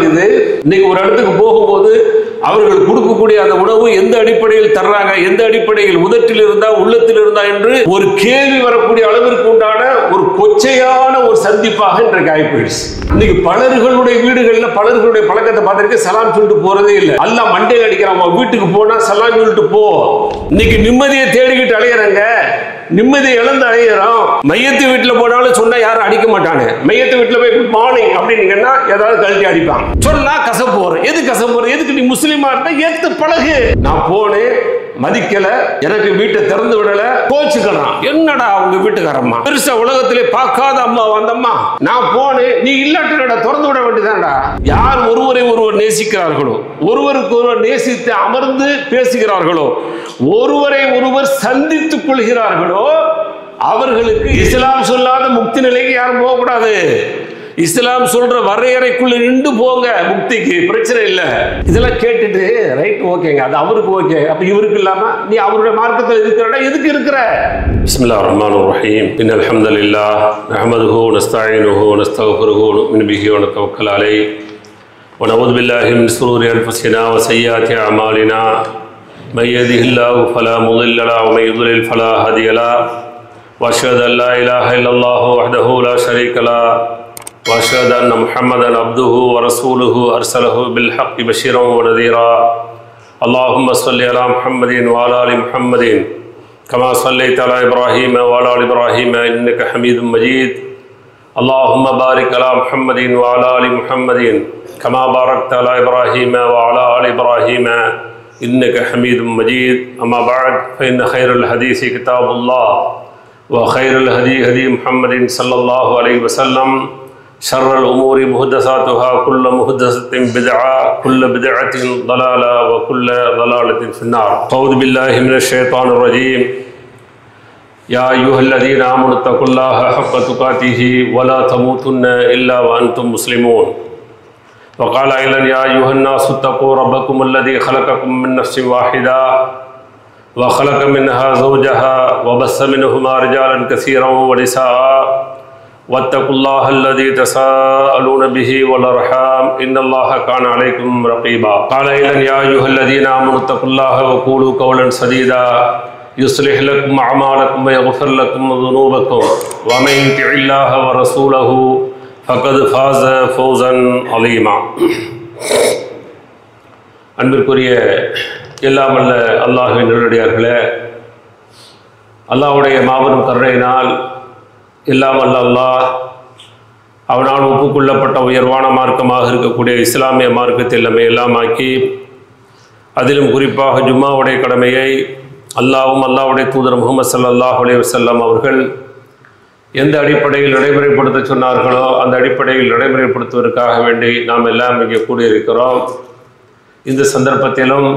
இருக்குது. இன்னைக்கு ஒரு இடத்துக்கு போகும்போது அவர்கள் கொடுக்கக்கூடிய அந்த உணவு எந்த அடிப்படையில் தர்றாங்க, எந்த அடிப்படையில் உதட்டில் இருந்தா உள்ளத்தில் இருந்தா என்று ஒரு கேள்வி வரக்கூடிய அளவிற்கு உண்டான ஒரு கொச்சையான ஒரு சந்திப்பாக இன்றைக்கு ஆகிப்போயிடுச்சு. இன்னைக்கு பலர்களுடைய வீடுகளில் பலர்களுடைய பழக்கத்தை பார்த்திருக்க, சலாம் சொல்லிட்டு போறதே இல்லை. அல்லாஹ் மண்டையில் அடிக்கிறான். வீட்டுக்கு போனா சலாம் சொல்லிட்டு போ. இன்னைக்கு நிம்மதியை தேடிக்கிட்டு அலையிறாங்க, நிம்மதியை இழந்து அலையிறோம். மையத்து வீட்டில் போனாலும் சொன்னா யாரும் அடிக்க மாட்டாங்க. மையத்து வீட்டில் போய் குட் மார்னிங் அப்படின்னு ஏதாவது கழட்டி அடிப்பாங்க. சொன்னா கசப்பு வரும். எது கசப்பு வரும்? எதுக்கு நீ முஸ்லீமா இருந்தா ஏத்து பழகு. நான் போனேன், மதிக்கல, எனக்கு வீட்டை திறந்து விடல, கோச்சுக்கிறான். என்னடா உங்க வீட்டுக்காரம்மா பெருசா உலகத்திலே பார்க்காத அம்மா வந்தம்மா, நான் போனேன், நீ இல்லாட்டா திறந்து விட வேண்டியதானடா. யார் ஒருவரை ஒருவர் நேசிக்கிறார்களோ, ஒருவருக்கு ஒருவர் நேசித்து அமர்ந்து பேசுகிறார்களோ, ஒருவரை ஒருவர் சந்தித்துக் கொள்கிறார்களோ, அவர்களுக்கு இஸ்லாம் சொல்லாத முக்தி நிலைக்கு யாரும் போகக்கூடாது. இஸ்லாம் சொல்ற வரையறைக்குள்ள நின்று போங்க, முக்திக்கு பிரச்சனை இல்லை. இதெல்லாம் கேட்டுட்டு ரைட் ஓகேங்க, அது அவருக்கு ஓகே, அப்ப இவருக்கு இல்லாம நீ அவருடைய மார்க்கத்தில் இருக்கிறடா எதுக்கு இருக்கிற? பிஸ்மில்லாஹிர் ரஹ்மானிர் ரஹீம். இன்னல் ஹம்தலில்லாஹ் நஹ்மதுஹு வ நஸ்தஈனுஹு வ நஸ்தக்ஃபிருஹு வ நு'மினு பிஹி வ நதவக்கலு அலைஹி வ நஊது பில்லாஹி மின் ஷுரூரி அன்ஃபுஸினா வ ஸய்யிஆத்தி அமாலினா மன் யஹ்திஹில்லாஹு ஃபலா முضில்ல லஹு வ மன் யுضلل ஃபலா ஹாதிய லஹு வ அஷ்ஹது அன் லா இலாஹா இல்லல்லாஹு வஹ்தஹு லா ஷரீக லஹு وأشهد أن محمدا عبده ورسوله أرسله بالحق بشيرا ونذيرا اللهم صل على محمد وعلى آل محمد كما صليت على إبراهيم وعلى آل إبراهيم إنك حميد مجيد اللهم بارك على محمد وعلى آل محمد كما باركت على إبراهيم وعلى آل إبراهيم إنك حميد مجيد أما بعد فإن خير الحديث كتاب الله وخير الهدي هدي محمد صلى الله عليه وسلم شر الأمور محدثاتها كل محدثة بدعة كل بدعة ضلالة وكل ضلالة في النار. أعوذ بالله من الشيطان الرجيم. يا أيها الذين آمنوا اتقوا الله حق تقاته ولا تموتن إلا وأنتم مسلمون. وقال أيضا يا أيها الناس اتقوا ربكم الذي خلقكم من نفس واحدة وخلق منها زوجها وبث منهما رجالا كثيرا ونساء واتقوا الله الذي تساءلون به والأرحام إن الله كان عليكم رقيبا. قال أيضا يا أيها الذين آمنوا اتقوا الله وقولوا قولا سديدا يصلح لكم أعمالكم ويغفر لكم ذنوبكم ومن يطع الله ورسوله فقد فاز فوزا عظيما. அன்பிற்குரிய எல்லாம் வல்ல அல்லாஹ்வின் நல்லடியார்களே, அல்லாஹ்வுடைய மாபெரும் கருணையினால் எல்லாம் வல்ல அல்லாஹ் அவனால் ஒப்புக்கொள்ளப்பட்ட உயர்வான மார்க்கமாக இருக்கக்கூடிய இஸ்லாமிய மார்க்கத்தில் நம்மை எல்லாம் ஆக்கி, அதிலும் குறிப்பாக ஜும்மாவுடைய கடமையை அல்லாஹ்வும் அல்லாஹ்வுடைய தூதர் முஹம்மது ஸல்லல்லாஹு அலைஹி வஸல்லம் அவர்கள் எந்த அடிப்படையில் நடைமுறைப்படுத்த சொன்னார்களோ அந்த அடிப்படையில் நடைமுறைப்படுத்துவதற்காக வேண்டி நாம் எல்லாம் இங்கே கூடியிருக்கிறோம். இந்த சந்தர்ப்பத்திலும்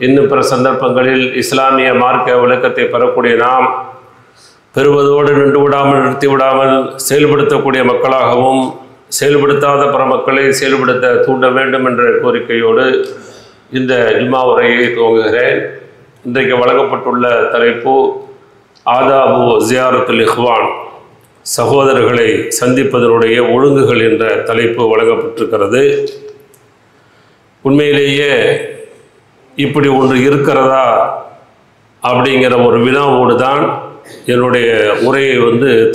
இன்னும் பிற சந்தர்ப்பங்களில் இஸ்லாமிய மார்க்க விளக்கத்தை பெறக்கூடிய நாம் பெறுவதோடு நின்று விடாமல் நிறுத்தி விடாமல் செயல்படுத்தக்கூடிய மக்களாகவும் செயல்படுத்தாத பிற மக்களை செயல்படுத்த தூண்ட வேண்டும் என்ற கோரிக்கையோடு இந்த ஜும்மா உரையை துவங்குகிறேன். இன்றைக்கு வழங்கப்பட்டுள்ள தலைப்பு ஆதாபு ஜியாரத்துல் இஹ்வான், சகோதரர்களை சந்திப்பதனுடைய ஒழுங்குகள் என்ற தலைப்பு வழங்கப்பட்டிருக்கிறது. உண்மையிலேயே இப்படி ஒன்று இருக்கிறதா அப்படிங்கிற ஒரு வினாவோடு தான் என்னுடைய உரையை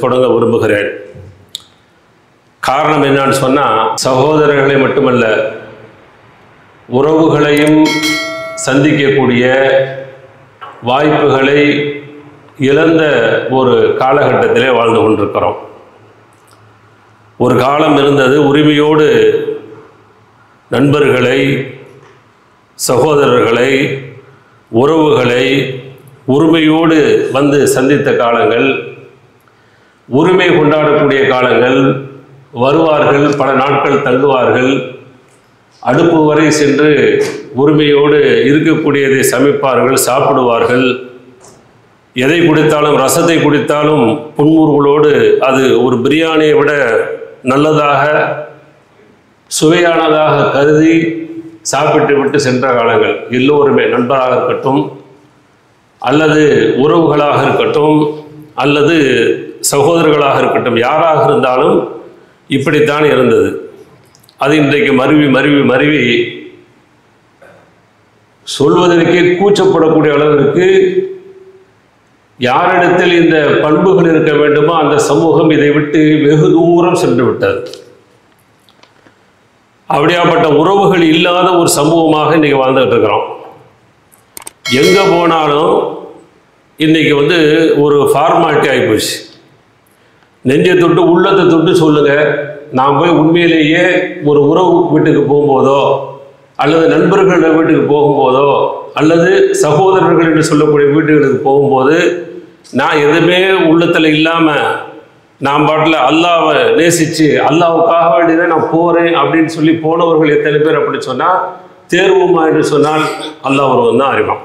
தொடங்க விரும்புகிறேன். காரணம் என்னன்னு சொன்னால், சகோதரர்களை மட்டுமல்ல உறவுகளையும் சந்திக்கக்கூடிய வாய்ப்புகளை இழந்த ஒரு காலகட்டத்திலே வாழ்ந்து கொண்டிருக்கிறோம். ஒரு காலம் இருந்தது, உரிமையோடு நண்பர்களை, சகோதரர்களை, உறவுகளை உரிமையோடு சந்தித்த காலங்கள், உரிமை கொண்டாடக்கூடிய காலங்கள். வருவார்கள், பல நாட்கள் தங்குவார்கள், அடுப்பு வரை சென்று உரிமையோடு இருக்கக்கூடியதை சமைப்பார்கள், சாப்பிடுவார்கள். எதை குடித்தாலும், ரசத்தை குடித்தாலும் புன்முறுவலோடு அது ஒரு பிரியாணியை விட நல்லதாக சுவையானதாக கருதி சாப்பிட்டு விட்டு சென்ற காலங்கள். எல்லோருமே நண்பராக இருக்கட்டும், அல்லது உறவுகளாக இருக்கட்டும், அல்லது சகோதரர்களாக இருக்கட்டும், யாராக இருந்தாலும் இப்படித்தான் இருந்தது. அது இன்றைக்கு மருவி மருவி மருவி சொல்வதற்கே கூச்சப்படக்கூடிய அளவிற்கு யாரிடத்தில் இந்த பண்புகள் இருக்க வேண்டுமோ அந்த சமூகம் இதை விட்டு வெகு தூரம் சென்று விட்டது. அப்படியாப்பட்ட உறவுகள் இல்லாத ஒரு சமூகமாக இன்றைக்கி வாழ்ந்துகிட்டு இருக்கிறோம். எங்கே போனாலும் இன்றைக்கி ஒரு ஃபார்மாலிட்டி ஆகிப்போச்சு. நெஞ்சை தொட்டு உள்ளத்தை தொட்டு சொல்லுங்கள். நான் போய் உண்மையிலேயே ஒரு உறவு வீட்டுக்கு போகும்போதோ அல்லது நண்பர்கள் வீட்டுக்கு போகும்போதோ அல்லது சகோதரர்கள் என்று சொல்லக்கூடிய வீட்டுகளுக்கு போகும்போது நான் எதுவுமே உள்ளத்தில் இல்லாமல் நான் பாட்டில் அல்லாவை நேசித்து அல்லாவுக்காக வேண்டியதான் நான் போகிறேன் அப்படின்னு சொல்லி போனவர்கள் எத்தனை பேர் அப்படி சொன்னால் தேர்வுமா என்று சொன்னால் அல்லாஹ் ஒருவன் தான் அறிவான்.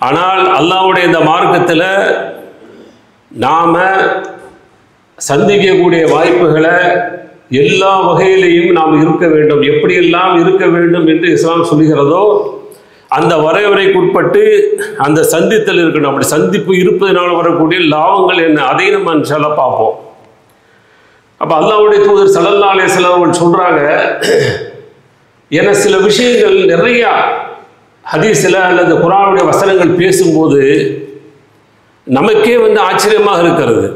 ஆனால் அல்லாஹ்வுடைய இந்த மார்க்கத்தில் நாம் சந்திக்கக்கூடிய வாய்ப்புகளை எல்லா வகையிலையும் நாம் இருக்க வேண்டும். எப்படியெல்லாம் இருக்க வேண்டும் என்று இஸ்லாம் சொல்கிறதோ அந்த வரையறைக்குட்பட்டு அந்த சந்தித்தல் இருக்கணும். அப்படி சந்திப்பு இருப்பதனால் வரக்கூடிய லாபங்கள் என்ன, அதை நம்ம இன்ஷால்லா பார்ப்போம். அப்போ அல்லாஹ்வுடைய தூதர் ஸல்லல்லாஹு அலைஹி வஸல்லம் அவர்கள் சொல்கிறாங்க, என சில விஷயங்கள் நிறையா ஹதீஸில் அல்லது குர்ஆனுடைய வசனங்கள் பேசும்போது நமக்கே ஆச்சரியமாக இருக்கிறது.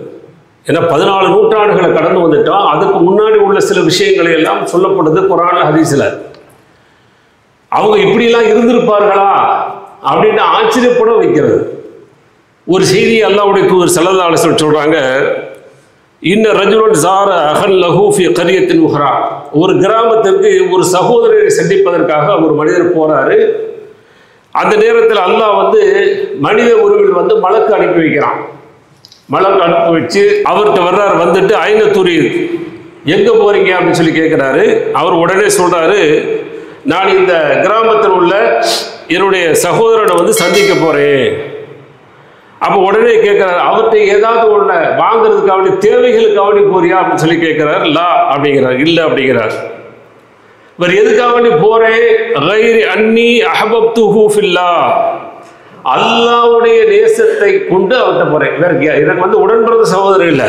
ஏன்னா 14 நூற்றாண்டுகளை கடந்து வந்துட்டோம். அதுக்கு முன்னாடி உள்ள சில விஷயங்களை எல்லாம் சொல்லப்படுது குர்ஆன் ஹதீஸில். அவங்க இப்படிலாம் இருந்திருப்பார்களா அப்படின்னு ஆச்சரியப்பட வைக்கிறது. ஒரு செய்தி அல்லாஹ்வுடைய தூதர் ஸல்லல்லாஹு அலைஹி வஸல்லம் சொல்கிறாங்க, இன்ன ரஜுலன் ஸார அஹன் லஹு ஃபி கரியத்தின் உஹ்ரா. ஒரு கிராமத்திற்கு ஒரு சகோதரரை சந்திப்பதற்காக ஒரு மனிதர் போகிறாரு. அந்த நேரத்தில் அல்லாஹ் மனித உருவில் மலக்கு அனுப்பி வைக்கிறான். மலக்கு அனுப்பி வச்சு அவர்கிட்ட வர்றாரு. வந்துட்டு ஐநத்தூரி எங்கே போகிறீங்க அப்படின்னு சொல்லி கேட்குறாரு. அவர் உடனே சொல்கிறாரு, நான் இந்த கிராமத்தில் உள்ள என்னுடைய சகோதரனை சந்திக்க போகிறேன். அப்போ உடனே கேட்குறாரு, அவர்கிட்ட ஏதாவது ஒன்று வாங்குறதுக்காக தேவைகளுக்காக போறியா அப்படின்னு சொல்லி கேட்குறாரு. லா அப்படிங்கிறார். இல்லை அப்படிங்கிறார். இவர் எதுக்காக போகிறேன்? கைரி அன்னி அஹபப்துஹு ஃபில்லாஹ், அல்லாஹ்வுடைய நேசத்தை கொண்டு அவர்கிட்ட போகிறேன். வேற எனக்கு உடன்பிறந்த சகோதரர் இல்லை,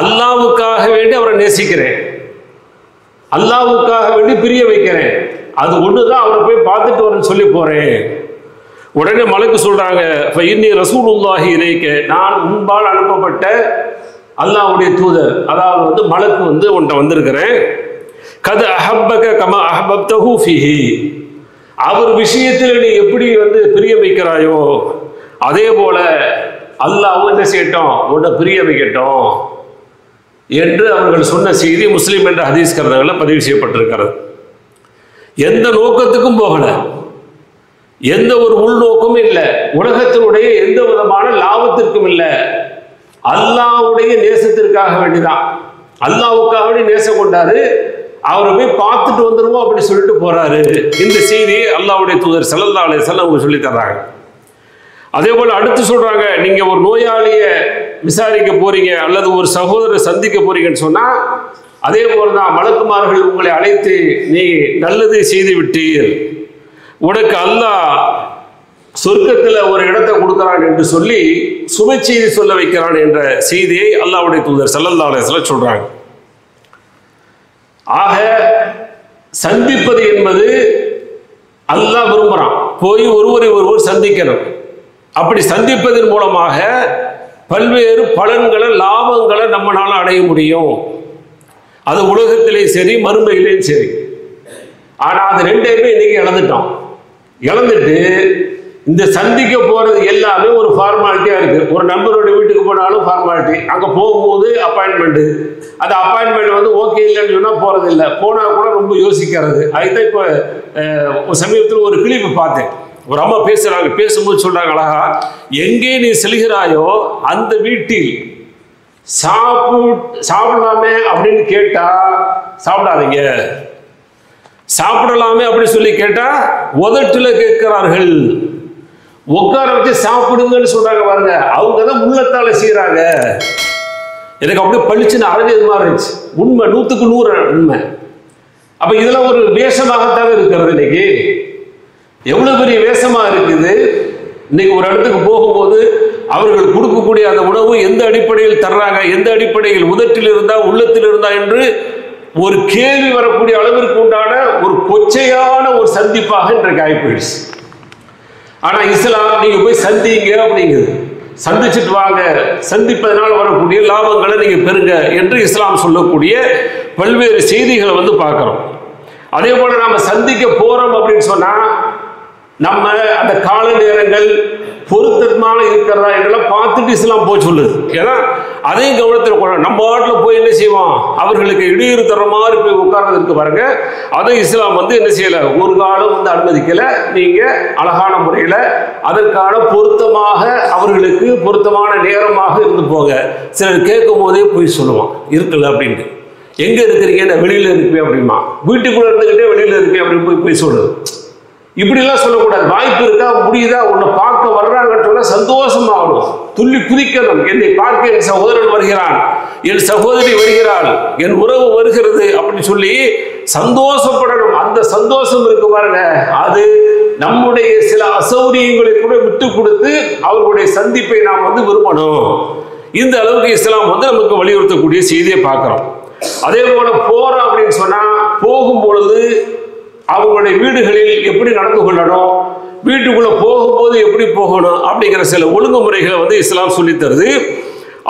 அல்லாஹ்வுக்காக வேண்டி அவரை நேசிக்கிறேன், அல்லாஹ்வுக்காக வேண்டி பிரிய வைக்கிறேன். அது ஒன்று தான் அவரை போய் பார்த்துட்டு வரேன்னு சொல்லி போகிறேன். உடனே மலக்கு சொல்கிறாங்க, இன்னி ரசூலுல்லாஹி இலைக்க, நான் உன்பால் அனுப்பப்பட்ட அல்லாஹ்வுடைய தூதர், அதாவது மலக்கு உன்கிட்ட வந்திருக்கிறேன். கது அஹப்பக கமா அஹபப்தஹு ஃபீஹி, அவர் விஷயத்தில் நீ எப்படி பிரிய வைக்கிறாயோ அதே போல அல்லாஹ் என்ன செய்யட்டும், உன்னை பிரிய வைக்கட்டும் என்று அவர்கள் சொன்ன செய்தி முஸ்லிம் என்ற ஹதீஸ் கருத்துகளில் பதிவு செய்யப்பட்டிருக்கிறது. எந்த நோக்கத்துக்கும் போகல, எந்த ஒரு உள்நோக்கமும் இல்லை, உலகத்தினுடைய எந்த விதமான லாபத்திற்கும் இல்லை, அல்லாஹ்வுடைய நேசத்திற்காக வேண்டிதான். அல்லாஹ்வுக்காக வேண்டி நேசம் கொண்டாரு. அவரை போய் பார்த்துட்டு வந்துடுவோம் அப்படி சொல்லிட்டு போறாரு. இந்த செய்தி அல்லாஹ்வுடைய தூதர் ஸல்லல்லாஹு அலைஹி வஸல்லம் அவங்க சொல்லி தர்றாங்க. அதே போல அடுத்து சொல்றாங்க, நீங்க ஒரு நோயாளியை விசாரிக்க போறீங்க அல்லது ஒரு சகோதரரை சந்திக்க போறீங்கன்னு சொன்னா அதே போலதான் மலக்குமார்கள் உங்களை அழைத்து நீ நல்லதை செய்து விட்டீர், உனக்கு அல்லாஹ் சொர்க்கத்தில் ஒரு இடத்தை கொடுக்கிறான் என்று சொல்லி சுப செய்தி சொல்ல வைக்கிறான் என்ற செய்தியை அல்லாஹ்வுடைய தூதர் ஸல்லல்லாஹு அலைஹி வஸல்லம் சொல்றாங்க. ஆக சந்திப்பது என்பது அல்லாஹ் விரும்புகிறான். போய் ஒருவரை ஒருவர் சந்திக்கணும். அப்படி சந்திப்பதன் மூலமாக பல்வேறு பலன்களை லாபங்களை நம்மளால அடைய முடியும். அது உலகத்திலேயும் சரி மறுமையிலேயும் சரி. ஆனால் அது ரெண்டையுமே இன்னைக்கு இழந்துட்டோம். இழந்துட்டு இந்த சந்திக்க போகிறது எல்லாமே ஒரு ஃபார்மாலிட்டியாக இருக்குது. ஒரு நண்பருடைய வீட்டுக்கு போனாலும் ஃபார்மாலிட்டி, அங்கே போகும்போது அப்பாயின்மெண்ட்டு, அந்த அப்பாயின்மெண்ட் ஓகே இல்லைன்னு சொன்னால் போகிறது இல்லை, போனால் கூட ரொம்ப யோசிக்கிறது. அதுதான் இப்போ சமீபத்தில் ஒரு கிளிப்பு பார்த்தேன். ஒரு அம்மா பேசுகிறாங்க, பேசும்போது சொல்கிறாங்க அழகா, எங்கே நீ செல்கிறாயோ அந்த வீட்டில் சாப்பிடலாமே அப்படின்னு கேட்டால் சாப்பிடாதீங்க, சாப்பிடலாமே அப்படின்னு சொல்லி கேட்டால் உதட்டில் கேட்கிறார்கள், உட்கார வச்சு சாப்பிடுங்கன்னு சொல்றாங்க பாருங்க. அவங்க தான் உள்ளத்தால செய்யறாங்க. எனக்கு அப்படியே பளிச்சுன்னு அரைஞ்சது மாதிரி இருந்துச்சு. உண்மை, 100க்கு 100 உண்மை. அப்ப இதெல்லாம் ஒரு வேஷமாகத்தான் இருக்கிறது. இன்னைக்கு எவ்வளவு பெரிய வேஷமா இருக்குது. இன்னைக்கு ஒரு இடத்துக்கு போகும்போது அவர்கள் கொடுக்கக்கூடிய அந்த உணவு எந்த அடிப்படையில் தர்றாங்க, எந்த அடிப்படையில் உதட்டில் இருந்தா உள்ளத்தில் இருந்தா என்று ஒரு கேள்வி வரக்கூடிய அளவிற்கு உண்டான ஒரு கொச்சையான ஒரு சந்திப்பாக இன்றைக்கு ஆகி போயிடுச்சு. ஆனா இஸ்லாம் நீங்க போய் சந்திங்க அப்படிங்குது, சந்திச்சுட்டு வாங்க, சந்திப்பதனால் வரக்கூடிய லாபங்களை நீங்க பெறுங்க என்று இஸ்லாம் சொல்லக்கூடிய பல்வேறு செய்திகளை வந்து பார்க்கிறோம். அதே போல நாம சந்திக்க போறோம் அப்படின்னு சொன்னா நம்ம அந்த கால நேரங்கள் பொருத்தமான இருக்கிறதா என்றெல்லாம் பார்த்துட்டு இஸ்லாம் போய் சொல்லுது. ஏன்னா அதையும் கவனத்தில் கொள்ளணும். நம்ம நாட்டில் போய் என்ன செய்வோம், அவர்களுக்கு இடையூறு தர மாதிரி போய் உட்கார்றதுக்கு பாருங்க, அதை இஸ்லாம் வந்து என்ன செய்யலை, ஒரு காலம் வந்து அனுமதிக்கலை. நீங்க அழகான முறையில் அதற்கான பொருத்தமாக அவர்களுக்கு பொருத்தமான நேரமாக இருந்து போங்க. சிலர் கேட்கும் போதே போய் சொல்லுவான் இருக்குல்ல அப்படின்ட்டு, எங்க இருக்கிறீங்க, நான் வெளியில இருப்பேன் அப்படிமா, வீட்டுக்குள்ள இருந்துகிட்டே வெளியில இருப்பேன் அப்படின்னு போய் சொல்லுது. இப்படிலாம் சொல்லக்கூடாது. வாய்ப்பு இருக்கா, முடியுதா, உன்னை பார்க்க வர்றாங்கன்னு சொன்னா சந்தோஷமாகணும், துள்ளி குதிக்கணும். என்னை பார்க்க என் சகோதரன் வருகிறான், என் சகோதரி வருகிறாள், என் உறவு வருகிறது அப்படின்னு சொல்லி சந்தோஷப்படணும். அந்த சந்தோஷம் இருக்கு பாருங்க, அது நம்முடைய சில அசௌரியங்களை கூட விட்டு கொடுத்து அவர்களுடைய சந்திப்பை நாம் வந்து விரும்பணும். இந்த அளவுக்கு இஸ்லாம் வந்து நமக்கு வலியுறுத்தக்கூடிய செய்தியை பார்க்கிறோம். அதே போல போறோம் அப்படின்னு சொன்னா போகும் பொழுது அவங்களுடைய வீடுகளில் எப்படி நடந்து கொள்ளணும், வீட்டுக்குள்ள போகும்போது எப்படி போகணும் அப்படிங்கிற சில ஒழுங்குமுறைகளை வந்து இஸ்லாம் சொல்லி தருது.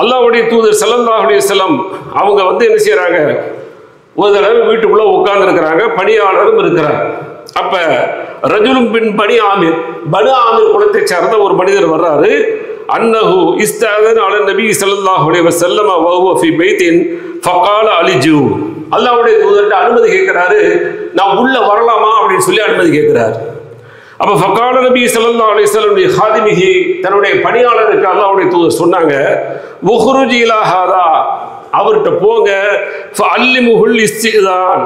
அல்லாஹ்வுடைய தூதர் ஸல்லல்லாஹு அலைஹி வஸல்லம் அவங்க வந்து என்ன செய்யறாங்க, ஒரு தடவை வீட்டுக்குள்ள உட்கார்ந்து இருக்கிறாங்க, பணியாளரும் இருக்கிறார். அப்ப ரஜுலும் பின் பனி ஆமிர், பனு ஆமிர் குலத்தை சார்ந்த ஒரு மனிதர் வர்றாரு. அன்னஹு இஸ்தஅதன அலா நபி ஸல்லல்லாஹு அலைஹி வஸல்லம் வ ஹுவ ஃபீ பைத்தின் ஃபகால அலிஜு. அல்லாஹ்வுடைய தூதர்கிட்ட அனுமதி கேட்கிறாரு, நான் உள்ள வரலாமா அப்படின்னு சொல்லி அனுமதி கேட்கிறார். அப்ப ஃபகால நபி ஸல்லல்லாஹு அலைஹி வஸல்லம் ஹாதிமிஹி, தன்னுடைய பணியாளருக்கு அல்லாஹ்வுடைய தூதர் சொன்னாங்க, உஹ்ருஜி இலா ஹாதா, அவர்கிட்ட போங்க, ஃபஅல்லிமுஹுல் இஸ்திதான்,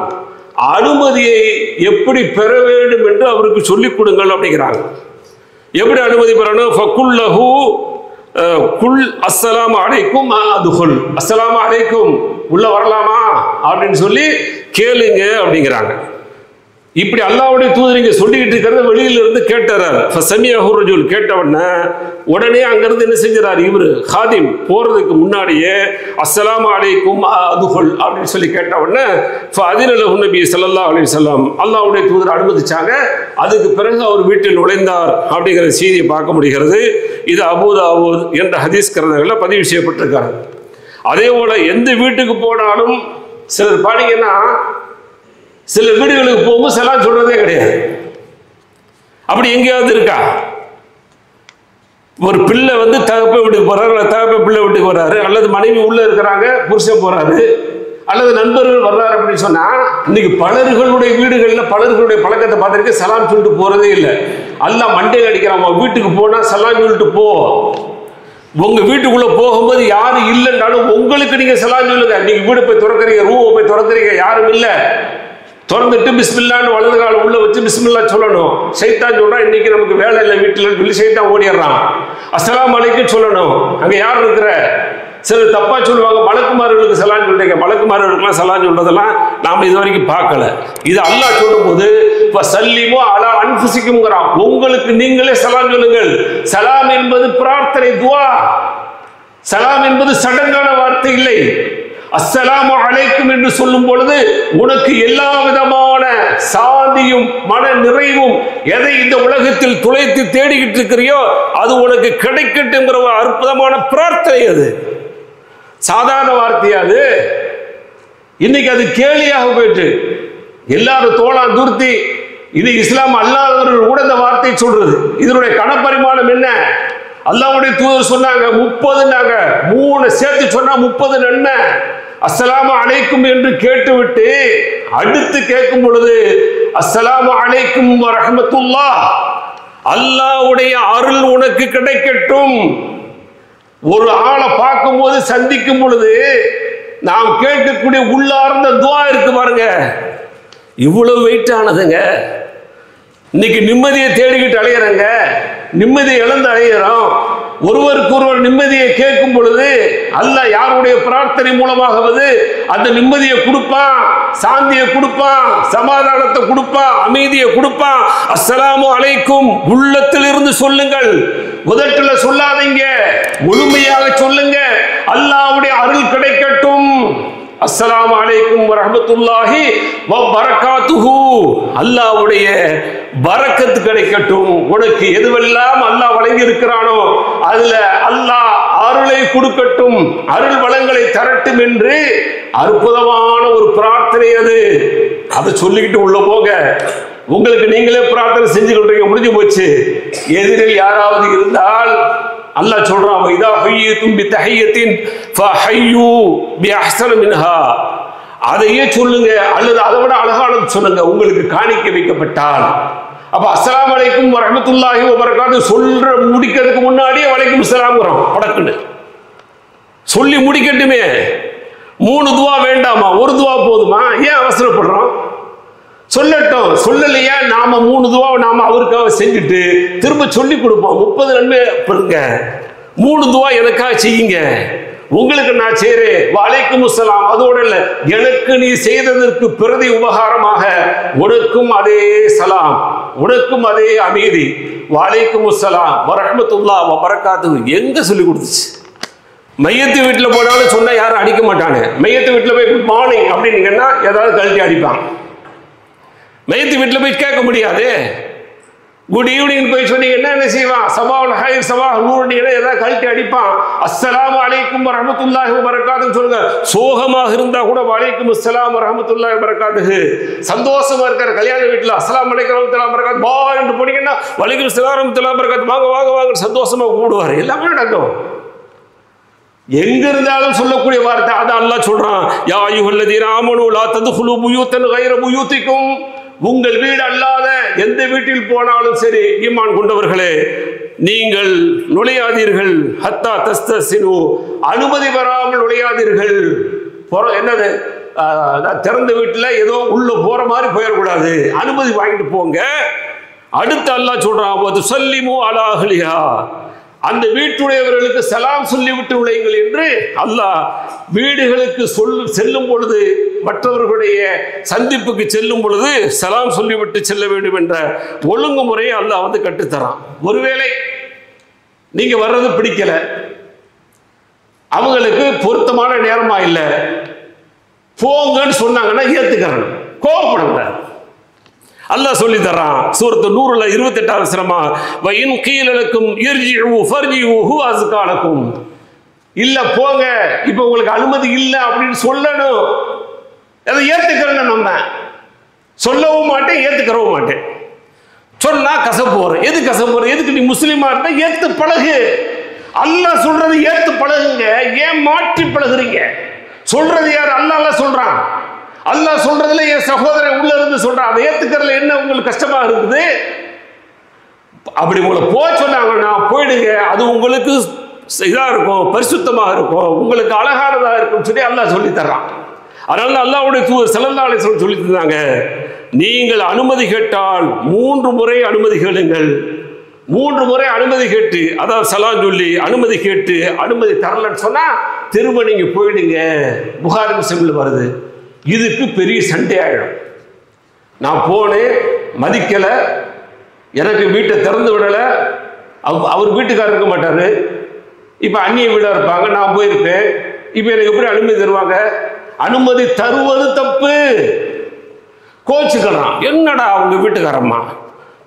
அனுமதியை எப்படி பெற வேண்டும் என்று அவருக்கு சொல்லிக் கொடுங்கள் அப்படிங்கிறாங்க. எப்படி அனுமதி பெறணும், ஃபகுல்லஹு குல் அஸ்ஸலாமு அலைக்கும் அதுகுல், அஸ்ஸலாமு அலைக்கும், உள்ள வரலாமா அப்படின்னு சொல்லி கேளுங்க அப்படிங்கிறாங்க. இப்படி அல்லாஹ்வுடைய தூதர் இங்க சொல்லிக்கிட்டு இருக்கிறத வெளியில இருந்து கேட்டார். ஃபஸமியஹு ரஜுல், கேட்டவன உடனே அங்கிருந்து என்ன செஞ்சார், இவரு ஹாதிம் போறதுக்கு முன்னாடியே அஸ்ஸலாமு அலைக்கும் அதுகுல் அப்படின்னு சொல்லி கேட்டவன ஃபஅதின லஹு நபி ஸல்லல்லாஹு அலைஹி வஸல்லம், அல்லாஹ்வுடைய தூதர் அனுமதிச்சாங்க. அதுக்கு பிறகு அவர் வீட்டில் நுழைந்தார் அப்படிங்கிற செய்தியை பார்க்க முடிகிறது. இது அபூ தாவூத் என்ற ஹதீஸ் கிரந்தங்களில் பதிவு செய்யப்பட்டிருக்கிறது. அதே போல எந்த வீட்டுக்கு போனாலும் சிலர் பாத்தீங்கன்னா சில வீடுகளுக்கு போகும்போது சலாம் சொல்றதே கிடையாது. அப்படி எங்கேயாவது இருக்கா? ஒரு பிள்ளை வந்து தகப்ப வீட்டுக்கு போறாரு, தகப்ப பிள்ளை வீட்டுக்கு வர்றாரு, அல்லது மனைவி உள்ள இருக்கிறாங்க, புருஷன் போறாரு, அல்லது நண்பர்கள் வர்றாரு அப்படின்னு சொன்னா, இன்னைக்கு பலர்களுடைய வீடுகள்ல பலர்களுடைய பழக்கத்தை பார்த்திருக்க, சலாம் சொல்லிட்டு போறதே இல்லை. அல்லாஹ் மண்டையில் அடிக்கிறான், வீட்டுக்கு போனா சலாம் சொல்லிட்டு போ. உங்க வீட்டுக்குள்ள போகும்போது யாரும் இல்லைன்னாலும் உங்களுக்கு நீங்க சலாம் சொல்லுங்க. நீங்க வீடு போய் திறக்கிறீங்க, ரூம் போய் திறக்கிறீங்க, யாரும் இல்லை, திறந்துட்டு பிஸ்மில்லான்னு வலது கால உள்ள வச்சு பிஸ்மில்லா சொல்லணும். சைத்தான் சொல்றான், இன்னைக்கு நமக்கு வேலை இல்லை வீட்டில் சொல்லி சைத்தான் ஓடிடுறான். அஸ்ஸலாமு அலைக்கும் சொல்லணும். அங்க யார் இருக்கிற, சிலர் தப்பா சொல்லுவாங்க, மலக்குமார்களுக்கு சலாம் சொல்றீங்க. மலக்குமார்களுக்குலாம் சலாம் சொல்றதெல்லாம் நாம இது வரைக்கும் பார்க்கல. இது அல்லாஹ் சொல்லும் போது சல்லிமோ அலா அன்ஃபுசிக்கும்ங்கறான், உங்களுக்கு நீங்களே சலாம் சொல்லுங்கள். சலாம் என்பது பிரார்த்தனை, துஆ. சலாம் என்பது சடங்கான வார்த்தை இல்லை. அஸ்ஸலாமு அலைக்கும் என்று சொல்லும் பொழுது உனக்கு எல்லா விதமான சாந்தியும் மன நிறைவும் எதை இந்த உலகத்தில் துளைத்து தேடிக்கிட்டு இருக்கிறியோ அது உனக்கு கிடைக்கட்டுங்கிற ஒரு அற்புதமான பிரார்த்தனை. அது சாதாரண வார்த்தையாது. இன்னைக்கு அது கேலியாக போயிட்டு எல்லாரும் தோளா தூர்த்தி இது இஸ்லாம் அல்லாதவர்கள் கூட இந்த வார்த்தை சொல்றது. இதனுடைய கணப்பரிமாணம் என்ன? அல்லாஹ்வுடைய தூதர் சொன்னாங்க 30ன்னாங்க, 3 சேர்த்து சொன்னா 30 நன்மை. அஸ்ஸலாமு அலைக்கும் என்று கேட்டுவிட்டு அடுத்து கேட்கும் பொழுது அஸ்ஸலாமு அலைக்கும் வ ரஹ்மத்துல்லாஹ், அல்லாஹ்வுடைய அருள் உனக்கு கிடைக்கட்டும். ஒரு ஆளை பார்க்கும் போது சந்திக்கும் பொழுது நாம் கேட்கக்கூடிய உள்ளார்ந்த துஆ இருக்கு பாருங்க, இவ்வளவு வெயிட் ஆனதுங்க. இன்னைக்கு நிம்மதியை தேடிக்கிட்டு அலையிறங்க, நிம்மதியை இழந்து அலையிறோம். ஒருவருக்கு ஒருவர் நிம்மதியை கேட்கும் பொழுது அல்லாஹ் யாருடைய பிரார்த்தனை மூலமாகவது அந்த நிம்மதியை கொடுப்பான், சாந்தியை கொடுப்பான், சமாதானத்தை கொடுப்பான், அமைதியை கொடுப்பான். அஸ்ஸலாமு அலைக்கும் உள்ளத்தில் இருந்து சொல்லுங்கள், உதட்டுல சொல்லாதீங்க, முழுமையாக சொல்லுங்க. அல்லாஹ்வுடைய அருள் கிடைக்கட்டும். அஸ்ஸலாமு அலைக்கும் வரஹ்மத்துல்லாஹி வபரகாத்துஹு, அல்லாஹ்வுடைய பரக்கத்து கிடைக்கட்டும். உனக்கு எதுவெல்லாம் அல்லாஹ் வழங்கி இருக்கிறானோ அதுல அல்லாஹ் அருளை கொடுக்கட்டும், அருள் வளங்களை தரட்டும் என்று அற்புதமான ஒரு பிரார்த்தனை அது. அதை சொல்லிக்கிட்டு உள்ள போக உங்களுக்கு நீங்களே பிரார்த்தனை செஞ்சு கொள்றீங்க, முடிஞ்சு போச்சு. எதிரில் யாராவது இருந்தால் அல்லாஹ் சொல்றான், இதா ஹய்யிதும் பித்தஹியத்தின் ஃபஹய்யு பிஅஹ்ஸன மின்ஹா, அதையே சொல்லுங்க அல்லது அதை விட அழகானது சொல்லுங்க உங்களுக்கு காணிக்க வைக்கப்பட்டால். அப்ப அஸ்ஸலாமு அலைக்கும் வரஹ்மத்துல்லாஹி வபரகாத்துஹு சொல்ற முடிக்கிறதுக்கு முன்னாடியே வலைக்கும் அஸ்ஸலாம்ங்கறோம். படக்குன்னு சொல்லி முடிக்கட்டுமே. 3 துவா வேண்டாமா? ஒரு துவா போதுமா? ஏன் அவசரப்படுறோம்? சொல்லட்டும். சொல்லலையா நாம 3 துவா நாம அவருக்காக செஞ்சுட்டு திரும்ப சொல்லி கொடுப்போம். 30 நன்மை பெறுங்க. 3 துவா எனக்காக செய்யுங்க, உங்களுக்கு நான் செய்றேன். வலைக்கும் அஸ்ஸலாம். அதோட இல்ல, எனக்கு நீ செய்ததற்கு பிரதி உபகாரமாக உனக்கும் அதே சலாம், உனக்கும் அதே அமைதி. வலைக்கும் அஸ்ஸலாம் வரஹ்மத்துல்லாஹி வபரகாத்துஹு எங்க சொல்லி கொடுத்துச்சு? மையத்து வீட்டில் போனாலும் சொன்னா யாரும் அடிக்க மாட்டாங்க. மையத்து வீட்டில் போய் குட் மார்னிங் அப்படின்னீங்கன்னா ஏதாவது கழட்டி அடிப்பாங்க. மையத்து வீட்டில் போய் கேட்க முடியாது. குட் ஈவினிங் போய் சொன்னீங்கன்னா என்ன செய்வான்? சபாவுல் ஹைர் சபா நூறுனீங்கன்னா ஏதாவது கழட்டி அடிப்பான். அஸ்ஸலாமு அலைக்கும் வரஹ்மத்துல்லாஹி வபரகாத்துஹு சொல்லுங்க. சோகமாக இருந்தா கூட வலைக்கும் அஸ்ஸலாம் வரஹ்மத்துல்லாஹி வபரகாத்துஹு. சந்தோஷமா இருக்கிற கல்யாண வீட்டில் அஸ்ஸலாமு அலைக்கும் வரஹ்மத்துல்லாஹி வபரகாத்துஹு பா என்று போனீங்கன்னா வலைக்கும் அஸ்ஸலாம் வரஹ்மத்துல்லாஹி வபரகாத்துஹு வாங்க வாங்க வாங்க சந்தோஷமா கூடுவார். எல்லாமே நடக்கும். எங்க இருந்தாலும் சொல்லக்கூடிய வார்த்தை அது. அல்லாஹ் சொல்றான், யா அய்யுஹல்லதீன ஆமனூ லா தத்குலூ புயூத்தன் கைர புயூத்திக்கும், உங்கள் வீடு அல்லாத எந்த வீட்டில் போனாலும் சரி ஈமான் கொண்டவர்களே நீங்கள் நுழையாதீர்கள். ஹத்தா தஸ்தஸினு, அனுமதி பெறாமல் நுழையாதீர்கள். என்னது திறந்த வீட்டில் ஏதோ உள்ள போற மாதிரி போயிடக்கூடாது, அனுமதி வாங்கிட்டு போங்க. அடுத்து அல்லாஹ் சொல்றான், வதுஸல்லிமு அலா அஹ்லிஹா, அந்த வீட்டுடையவர்களுக்கு சலாம் சொல்லிவிட்டு நுழையுங்கள் என்று அல்லாஹ் வீடுகளுக்கு செல்லும் பொழுது, மற்றவர்களுடைய சந்திப்புக்கு செல்லும் பொழுது சலாம் சொல்லிவிட்டு செல்ல வேண்டும் என்ற ஒழுங்குமுறையை அல்லாஹ் வந்து கட்டுத்தரான். ஒருவேளை நீங்க வர்றது பிடிக்கல, அவங்களுக்கு பொருத்தமான நேரமா இல்லை, போங்கன்னு சொன்னாங்கன்னா ஏத்துக்கிறணும், கோபப்படக்கூடாது. அல்லாஹ் சொல்லி தரான் சூரத்து நூறுல 28வது வசனமா, வஇன் கீல லக்கும் இர்ஜிஉ ஃபர்ஜிஉ ஹுவ அஸ்கா லக்கும், இல்ல போங்க இப்போ உங்களுக்கு அனுமதி இல்ல அப்படின்னு சொல்லணும். அதை ஏத்துக்கிறணும். நம்ம சொல்லவும் மாட்டேன் ஏத்துக்கிறவும் மாட்டேன். சொன்னா கசப்பு வரும். எது கசப்பு வரும்? எதுக்கு? நீ முஸ்லீமா இருந்தா ஏத்து பழகு. அல்லாஹ் சொல்றது ஏத்து பழகுங்க. ஏன் மாற்றி பழகுறீங்க? சொல்றது யார்? அல்லாஹ் சொல்றான். அல்லாஹ் சொல்றதுல என் சகோதரன் உள்ள இருந்து சொல்றான். அதை ஏத்துக்கிறதுல என்ன உங்களுக்கு கஷ்டமா இருக்குது? அப்படி உங்களை போக சொன்னாங்கன்னா போயிடுங்க, அது உங்களுக்கு இதா இருக்கும், பரிசுத்தமாக இருக்கும், உங்களுக்கு அழகானதா இருக்கும் சொல்லி அல்லாஹ் சொல்லி தர்றான். அதனால அல்லாஹ்வுடைய தூதர் ஸல்லல்லாஹு அலைஹி வஸல்லம் சொல்லி தந்தாங்க, நீங்கள் அனுமதி கேட்டால் 3 முறை அனுமதி கேளுங்கள். 3 முறை அனுமதி கேட்டு, அதாவது சலாம் சொல்லி அனுமதி கேட்டு அனுமதி தரலன்னு சொன்னா திரும்ப நீங்க போயிடுங்க. புகாரி முஸ்லிம்ல வருது. இதுக்கு பெரிய சண்டை ஆயிடும். நான் போனேன், மதிக்கல, எனக்கு வீட்டை திறந்து விடலை, அவர் வீட்டுக்காரர் இருக்க மாட்டாரு, இப்போ அந்நிய வீடாக இருப்பாங்க, நான் போயிருப்பேன், இப்போ எனக்கு எப்படி அனுமதி தருவாங்க? அனுமதி தருவது தப்பு. கோச்சுக்கிறான். என்னடா அவங்க வீட்டுக்காரம்மா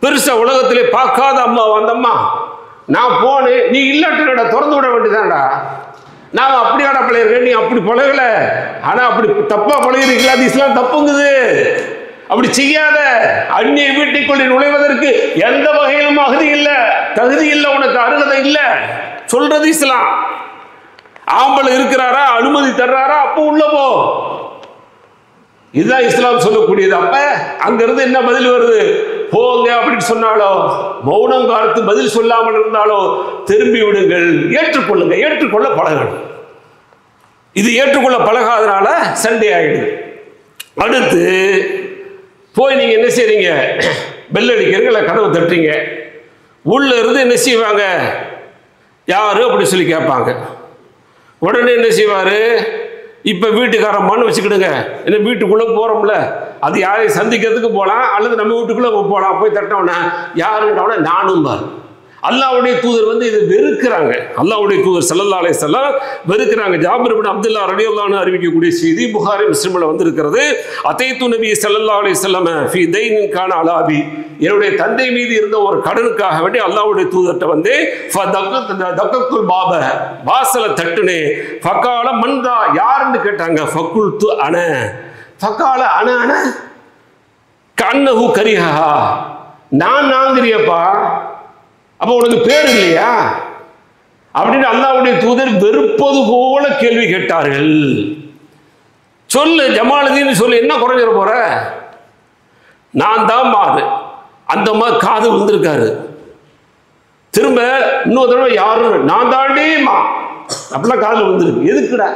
பெருசா உலகத்திலே பார்க்காத அம்மா வந்தம்மா, நான் போனேன், நீ இல்லாட்டா திறந்து விட வேண்டியதான்டா. நான் அப்படியாடா பழகிறேன், நீ அப்படி பழகல, ஆனா அப்படி தப்பா பழகிறீங்களா? அது இஸ்லாம் தப்புங்குது. அப்படி செய்யாத. அந்நிய வீட்டுக்குள்ளே நுழைவதற்கு எந்த வகையிலும் தகுதி இல்லை, உனக்கு அருகதை இல்லை சொல்றது இஸ்லாம். ஆம்பளை இருக்கிறாரா, அனுமதி தர்றாரா, அப்போ உள்ள போ. இதுதான் இஸ்லாம் சொல்லக்கூடியது. அப்ப அங்கிருந்து என்ன பதில் வருது? போங்க அப்படின்னு சொன்னாலோ, மௌனம் காத்து பதில் சொல்லாமல் இருந்தாலோ திரும்பி விடுங்கள், ஏற்றுக்கொள்ளுங்க, ஏற்றுக்கொள்ள பழகணும். இது ஏற்றுக்கொள்ள பழகாதனால சண்டை ஆயிடுது. அடுத்து போய் நீங்க என்ன செய்றீங்க? பெல் அடிக்கிறீங்க, இல்லை கதவை தட்டுறீங்க. உள்ள இருந்து என்ன செய்வாங்க? யாரு அப்படி சொல்லி கேட்பாங்க. உடனே என்ன செய்வாரு? இப்போ வீட்டுக்காரம்மான்னு வச்சுக்கிடுங்க, என்ன வீட்டுக்குள்ளே போகிறோம்ல, அது யாரையும் சந்திக்கிறதுக்கு போகலாம், அல்லது நம்ம வீட்டுக்குள்ளே போகலாம். போய் தட்டோன்னா யாருன்றவன நானும் பாரு. அல்லாஹ்வுடைய தூதர் வந்து இதை வெறுக்கிறாங்க. அல்லாஹ்வுடைய தூதர் ஸல்லல்லாஹு அலைஹி வஸல்லம் வெறுக்கிறாங்க. ஜாபிர் இப்னு அப்துல்லா ரலியல்லாஹு அன்ஹு அறிவிக்கக்கூடிய செய்தி புகாரி முஸ்லிம்ல வந்திருக்கிறது. அதைத்து நபி ஸல்லல்லாஹு அலைஹி வஸல்லம் ஃபீ தைனின் கான அலா அபி, என்னுடைய தந்தை மீது இருந்த ஒரு கடனுக்காக வேண்டி அல்லாஹ்வுடைய தூதர்ட்ட வந்து ஃபதக்கத்துல் பாப, வாசலை தட்டுனே. ஃபகால மன்தா, யாருன்னு கேட்டாங்க. ஃபகுல்து அன. ஃபகால அன அன கன்னஹு கரிஹா, நாங்கிறியப்பா, அப்ப உனக்கு பேர் இல்லையா அப்படின்னு அல்லாஹ்வுடைய தூதர் வெறுப்பது போல கேள்வி கேட்டார்கள். சொல்லு ஜமாலுதீன் சொல்லு, என்ன குறைஞ்சிட போற? நான் தான் மாது. அந்த மாதிரி காது வந்திருக்காரு. திரும்ப இன்னொரு தடவை யாரும் நான் தாண்டிமா அப்படிலாம் காது வந்திருக்கு. எதுக்குடா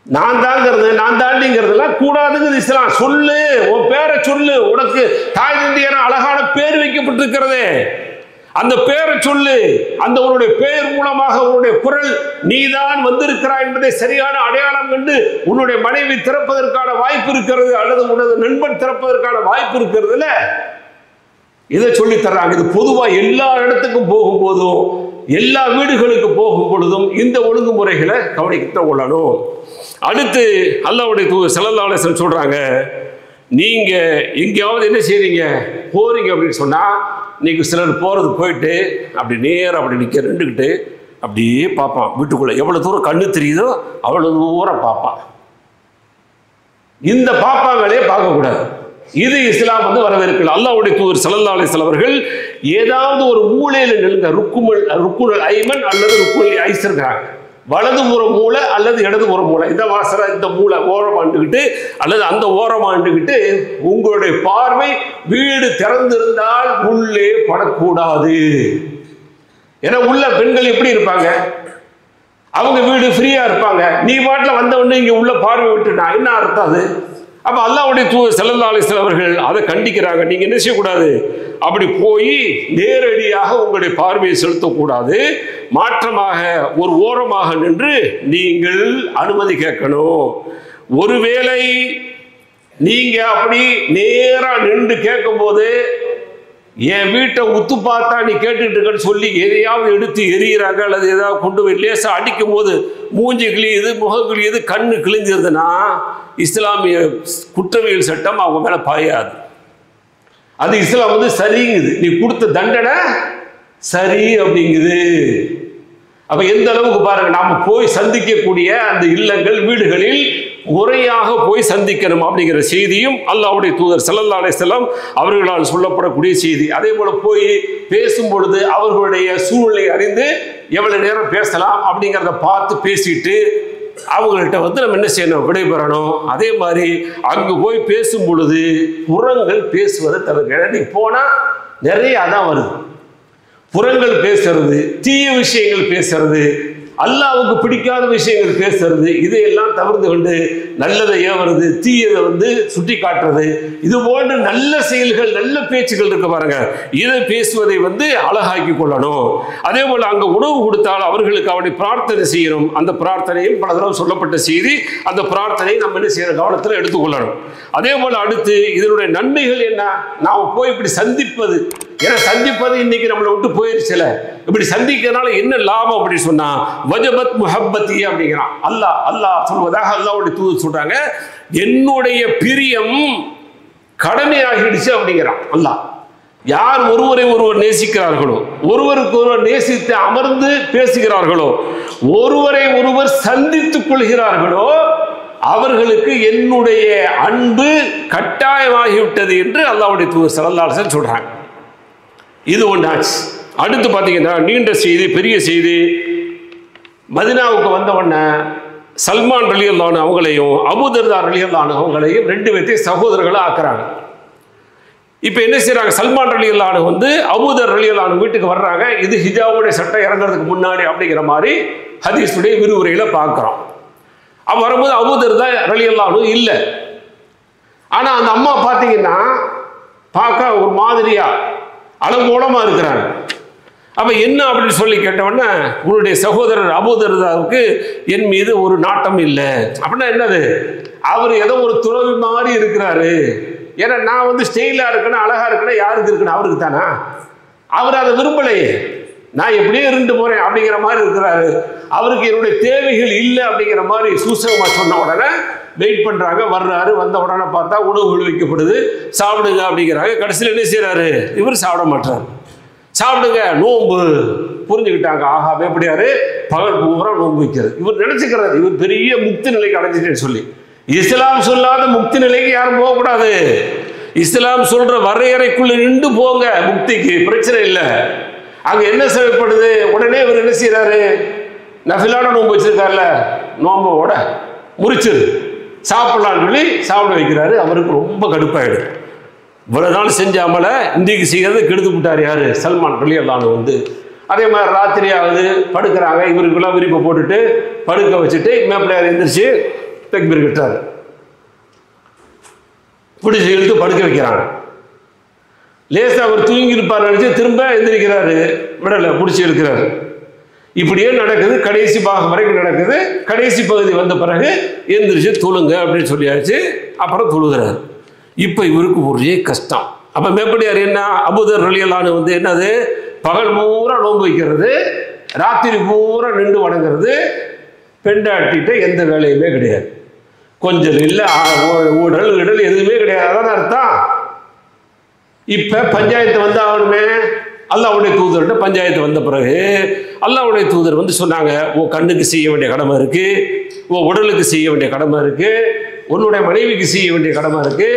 நான் தாங்கிறது, நான் தாண்டிங்கிறதுலாம் கூடாதுங்கிறது இஸ்லாம். சொல்லு, உன் பேரை சொல்லு, உனக்கு தாய் தந்தையர அழகான பேர் வைக்கப்பட்டிருக்கிறதே, அந்த பேரை சொல்லு. அந்த உன்னுடைய பெயர் மூலமாக உன்னுடைய குரல் நீதான் வந்திருக்கிறாய் என்பதை சரியான அடையாளம் கண்டு உன்னுடைய மனைவி திறப்பதற்கான வாய்ப்பு இருக்கிறது, அல்லது உனது நண்பன் திறப்பதற்கான வாய்ப்பு இருக்கிறதுல, இதை சொல்லி தர்றாங்க. இது பொதுவா எல்லா இடத்துக்கும் போகும்போதும், எல்லா வீடுகளுக்கு போகும் பொழுதும் இந்த ஒழுங்குமுறைகளை கவனிக்க கொள்ளணும். அடுத்து அல்லாஹ்வுடைய தூதர் ஸல்லல்லாஹு அலைஹி வஸல்லம் சொல்றாங்க, நீங்க எங்கேயாவது என்ன செய்றீங்க, போறீங்க அப்படின்னு சொன்னா, இன்னைக்கு சிலர் போறது போயிட்டு அப்படி நேரம் அப்படி நிக்க நின்றுக்கிட்டு அப்படியே பார்ப்பான். வீட்டுக்குள்ள எவ்வளவு தூரம் கண்ணு தெரியுதோ அவ்வளவு தூரம் பார்ப்பான். இந்த பாப்பா வேலையை பார்க்கக்கூடாது. இது இஸ்லாம் வந்து வரவேற்கல. அல்லாஹ்வுடைய தூதர் ஸல்லல்லாஹு அலைஹி வஸல்லம் அவர்கள் ஏதாவது ஒரு மூலையில நில்லுங்க, ருக்குனுல் ஐமன் அல்லது ருக்குனுல் ஐஸர், வலது புற மூளை அல்லது இடது புற மூளை, இந்த வாசல இந்த மூளை ஓரமாண்டுகிட்டு அல்லது அந்த ஓரமாண்டுகிட்டு உங்களுடைய பார்வை வீடு திறந்திருந்தால் உள்ளே படக்கூடாது. ஏன்னா உள்ள பெண்கள் எப்படி இருப்பாங்க, அவங்க வீடு ஃப்ரீயா இருப்பாங்க. நீ பாட்டில் வந்த உடனே இங்க உள்ள பார்வை விட்டுனா என்ன அர்த்தம் அது? அப்ப அல்லாஹ்வுடைய தூதர் ஸல்லல்லாஹு அலைஹி வஸல்லம் அவர்கள் அதை கண்டிக்கிறாங்க. நீங்க என்ன செய்யக்கூடாது, அப்படி போய் நேரடியாக உங்களுடைய பார்வையை செலுத்தக்கூடாது. மாற்றமாக ஒரு ஓரமாக நின்று நீங்கள் அனுமதி கேட்கணும். ஒருவேளை நீங்க அப்படி நேரா நின்று கேட்கும் போது என் வீட்டை உத்து பார்த்தா நீ கேட்டுட்டு இருக்கன்னு சொல்லி எதையாவது எடுத்து எரியிறாங்க அல்லது ஏதாவது கொண்டு போய் லேசா அடிக்கும் போது மூஞ்சி கிழியுது, முகம் கிழியுது, கண்ணு கிழிஞ்சிருதுன்னா இஸ்லாமிய குற்றவியல் சட்டம் அவங்க மேல பாயாது. அது இஸ்லாம் வந்து சரிங்குது, நீ கொடுத்த தண்டனை சரி அப்படிங்குது. அப்ப எந்த அளவுக்கு பாருங்க, நாம போய் சந்திக்கக்கூடிய அந்த இல்லங்கள் வீடுகளில் முறையாக போய் சந்திக்கணும் அப்படிங்கிற செய்தியும் அல்லாஹ்வுடைய தூதர் ஸல்லல்லாஹு அலைஹி வஸல்லம் அவர்களால் சொல்லப்படக்கூடிய செய்தி. அதே போல போய் பேசும் பொழுது அவர்களுடைய சூழ்நிலை அறிந்து எவ்வளவு நேரம் பேசலாம் அப்படிங்கிறத பார்த்து பேசிட்டு அவங்கள்ட்ட வந்து நம்ம என்ன செய்யணும், விடைபெறணும். அதே மாதிரி அங்கு போய் பேசும் பொழுது புறங்கள் பேசுவதை தவிர்க்க. நீ போனா நிறைய அதான் வருது, புறங்கள் பேசுறது, தீய விஷயங்கள் பேசுறது, அல்லாஹ்வுக்கு பிடிக்காத விஷயங்கள் பேசுறது, இதையெல்லாம் தவிர்த்து கொண்டு நல்லதை ஏவுறது, தீயதை வந்து சுட்டி காட்டுறது, இது போன்ற நல்ல செயல்கள் நல்ல பேச்சுகள் இருக்க பாருங்க, இதை பேசுவதை வந்து அழகாக்கி கொள்ளணும். அதே போல அங்க உணவு கொடுத்தால் அவர்களுக்கு அவனை பிரார்த்தனை செய்யணும். அந்த பிரார்த்தனையும் பல தடவை சொல்லப்பட்ட செய்தி, அந்த பிரார்த்தனையை நம்ம என்ன செய்யணும், கவனத்தில் எடுத்துக்கொள்ளணும். அதே போல அடுத்து இதனுடைய நன்மைகள் என்ன, நாம் போய் இப்படி சந்திப்பது, ஏன்னா சந்திப்பது இன்னைக்கு நம்மளை விட்டு போயிருச்சுல, இப்படி சந்திக்கிறதுனால என்ன லாபம் அப்படின்னு சொன்னா வஜபத் முஹப்பத்தி அப்படிங்கிறான். அல்லாஹ் சொல்வதாக அல்லாஹ்வுடைய தூதர் சொல்றாங்க, என்னுடைய பிரியம் கடமையாகிடுச்சு அப்படிங்கிறான் அல்லாஹ். யார் ஒருவரை ஒருவர் நேசிக்கிறார்களோ, ஒருவருக்கு ஒருவர் நேசித்து அமர்ந்து பேசுகிறார்களோ, ஒருவரை ஒருவர் சந்தித்துக் கொள்கிறார்களோ, அவர்களுக்கு என்னுடைய அன்பு கட்டாயமாகிவிட்டது என்று அல்லாஹ்வுடைய தூதர் ஸல்லல்லாஹு அலைஹி வஸல்லம் சொல்றாங்க. இது ஒன்றாச்சு. அடுத்து பார்த்தீங்கன்னா நீண்ட செய்தி, பெரிய செய்தி. மதீனாவுக்கு வந்த உடனே சல்மான் ரலியல்லாஹு அன்ஹு அவங்களையும் அபூ தர்தா ரலியல்லாஹு அன்ஹு அவங்களையும் ரெண்டு பேர்த்தையும் சகோதரர்களை ஆக்குறாங்க. இப்போ என்ன செய்யறாங்க, சல்மான் ரலியல்லாஹு அன்ஹு வந்து அபூ தர் ரலியல்லாஹு அன்ஹு வீட்டுக்கு வர்றாங்க. இது ஹிஜாபுடைய சட்டம் இறங்குறதுக்கு முன்னாடி அப்படிங்கிற மாதிரி ஹதீஸுடைய விரிவுரையில பார்க்குறோம். அப்போ வரும்போது அபூ தர்தா ரலியல்லாஹு அன்ஹு இல்லை. ஆனால் அந்த அம்மா பார்த்தீங்கன்னா பார்க்க ஒரு மாதிரியா அலங்கோலமா இருக்கிறாங்க. அப்ப என்ன அப்படின்னு சொல்லி கேட்டவொடனே, உன்னுடைய சகோதரர் அபூ தர்தாவுக்கு என் மீது ஒரு நாட்டம் இல்லை அப்படின்னா என்னது, அவர் ஏதோ ஒரு துறவி மாதிரி இருக்கிறாரு. ஏன்னா நான் வந்து ஸ்டைலா இருக்கணும், அழகா இருக்கணும், யாருக்கு இருக்கணும், அவருக்கு தானா? அவர் அதை விரும்பலையே, நான் எப்படியே இருந்து போறேன் அப்படிங்கிற மாதிரி இருக்கிறாரு. அவருக்கு என்னுடைய தேவைகள் இல்லை அப்படிங்கிற மாதிரி சூசகமா சொன்ன உடனே வெயிட் பண்றாங்க. வர்றாரு, வந்த உடனே பார்த்தா உணவுகள் வைக்கப்படுது, சாப்பிடுங்க அப்படிங்கிறாங்க. கடைசியில் என்ன செய்யறாரு, இவர் சாப்பிட மாட்டார். சாப்பிடுங்க, நோன்பு. புரிஞ்சுக்கிட்டாங்க, ஆஹா எப்படியாரு பகல் பூரா நோன்பு வைக்கிறது. இவர் நினைச்சுக்கிறாரு இவர் பெரிய முக்தி நிலைக்கு அடைஞ்சிட்டேன்னு சொல்லி. இஸ்லாம் சொல்லாத முக்தி நிலைக்கு யாரும் போகக்கூடாது. இஸ்லாம் சொல்ற வரையறைக்குள்ள நின்று போங்க, முக்திக்கு பிரச்சனை இல்லை. அங்க என்ன செய்யப்படுது, உடனே இவர் என்ன செய்யறாரு, நஃபிலான நோன்பு வச்சிருக்காருல, நோம்போட முறிச்சிரு சாப்பிடலான்னு சொல்லி சாப்பிட வைக்கிறாரு. அவருக்கு ரொம்ப கடுப்பாயிடும். இவ்வளவு நாள் செஞ்ச அமல இன்றைக்கு செய்யறது கெடுத்து விட்டார் யாரு, சல்மான் ரலியல்லாஹு வந்து. அதே மாதிரி ராத்திரி ஆகுது, படுக்கிறாங்க. இவருக்குலாம் விரிப்பை போட்டுட்டு படுக்க வச்சுட்டு மேப்பிள்ளையார் எந்திரிச்சு தக்பீர் கட்டுறாரு. பிடிச்சி இழுத்து படுக்க வைக்கிறாங்க. லேசா அவர் தூங்கி இருப்பார் நினைச்சு திரும்ப எந்திரிக்கிறாரு, விடலை, பிடிச்சி இழுக்கிறாரு. இப்படியே நடக்குது, கடைசி பாகம் வரைக்கும் நடக்குது. கடைசி பகுதி வந்த பிறகு எந்திரிச்சு தொழுங்க அப்படின்னு சொல்லியாச்சு. அப்புறம் தொழுகிறார். இப்போ இவருக்கு ஒரே கஷ்டம். அப்போ மேப்படியார் என்ன, அபூதர் ரலியல்லாஹு வந்து என்னது, பகல் பூரா நோன்பு வைக்கிறது, ராத்திரி பூரா நின்று வணங்குறது, பெண்டாட்டிட்ட எந்த வேலையுமே கிடையாது, கொஞ்சம் இல்லை, ஊடல் இடல் எதுவுமே கிடையாது. அதான் அர்த்தம். இப்போ பஞ்சாயத்து வந்து ஆகணுமே. அல்லாஹ்வுடைய தூதர்கிட்ட பஞ்சாயத்து வந்த பிறகு அல்லாஹ்வுடைய தூதர் வந்து சொன்னாங்க, உன் கண்ணுக்கு செய்ய வேண்டிய கடமை இருக்கு, உன் உடலுக்கு செய்ய வேண்டிய கடமை இருக்கு, உன்னுடைய மனைவிக்கு செய்ய வேண்டிய கடமை இருக்கு,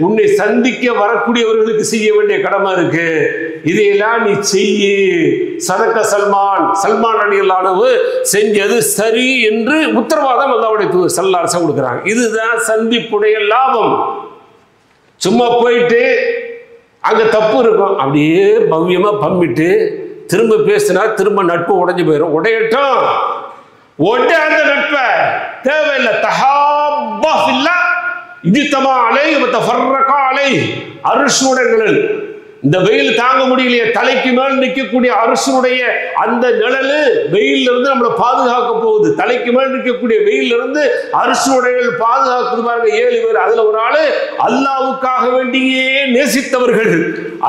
உன்னை சந்திக்க வரக்கூடியவர்களுக்கு செய்ய வேண்டிய கடமை இருக்கு, இதையெல்லாம் நீ செய்ய. சதக்க சல்மான் ரலியல்லாஹு செஞ்சது சரி என்று உத்தரவாதம் அல்லாஹ்வுடைய தூதர் ஸல்லல்லாஹு அலைஹி வஸல்லம் கொடுக்குறாங்க. இதுதான் சந்திப்புடைய லாபம். சும்மா போயிட்டு அங்க தப்பு இருக்கும், அப்படியே பவ்யமா பம்பிட்டு திரும்ப பேசினா திரும்ப நட்பு உடைஞ்சு போயிடும். உடையட்டும், உடையாத நட்பை தேவையில்லை. தஹாப்பா ஃபில்லாஹ் இஜ்தமா அலைஹி வ தஃபர்ரகா அலைஹி. அர்ஷுடைய நிழல், இந்த வெயில் தாங்க முடியலையே, தலைக்கு மேல் நிற்கக்கூடிய அர்ஷுடைய அந்த நிழல் வெயில்ல இருந்து நம்மளை பாதுகாக்க போகுது. தலைக்கு மேல் நிற்கக்கூடிய வெயில்ல இருந்து அர்ஷுடைய பாதுகாக்குது பாருங்க. 7 பேர், அதுல ஒரு ஆளு அல்லாஹ்வுக்காக வேண்டியே நேசித்தவர்கள்,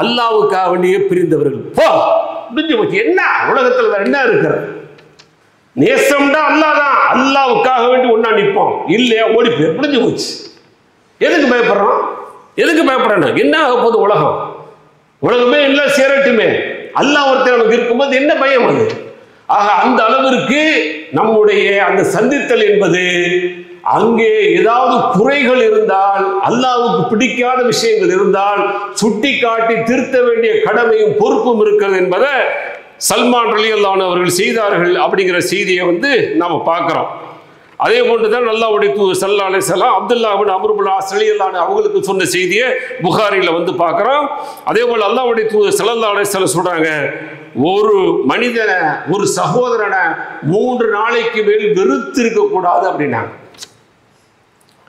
அல்லாஹ்வுக்காக வேண்டியே பிரிந்தவர்கள். போ முடிஞ்சு போச்சு. என்ன உலகத்துல என்ன இருக்கிற நேசம்டா அல்லாஹ் தான். அல்லாஹ்வுக்காக வேண்டி ஒன்னா நிற்போம், இல்லையா ஓடி போய் முடிஞ்சு போச்சு. எதுக்கு பயப்படுறோம், எதுக்கு பயப்படுறேன், என்ன ஆக போகுது உலகம், உலகமே எல்லாம் சேரட்டுமே, அல்லாஹ் ஒருத்தர் நமக்கு இருக்கும்போது என்ன பயம் அது. ஆக அந்த அளவிற்கு நம்முடைய அந்த சந்தித்தல் என்பது, அங்கே ஏதாவது குறைகள் இருந்தால், அல்லாஹ்வுக்கு பிடிக்காத விஷயங்கள் இருந்தால் சுட்டி காட்டி திருத்த வேண்டிய கடமையும் பொறுப்பும் இருக்கிறது என்பதை சல்மான் ரலியல்லாஹு அவர்கள் செய்தார்கள் அப்படிங்கிற செய்தியை வந்து நாம பார்க்கிறோம். அதே போன்றுதான் அல்லாஹ்வுடைய தூதர் ஸல்லல்லாஹு அலைஹி வஸல்லம் அப்துல்லாஹ் இப்னு அம்ர் இப்னு ஆஸ் ரலியல்லாஹு அவங்களுக்கு சொன்ன செய்தியை புகாரில வந்து பார்க்கிறோம். அதே போல அல்லாஹ்வுடைய தூதர் ஸல்லல்லாஹு அலைஹி வஸல்லம் சொல்றாங்க, ஒரு மனிதனை, ஒரு சகோதரனை 3 நாளைக்கு மேல் வெறுத்து இருக்க கூடாது அப்படின்னாங்க.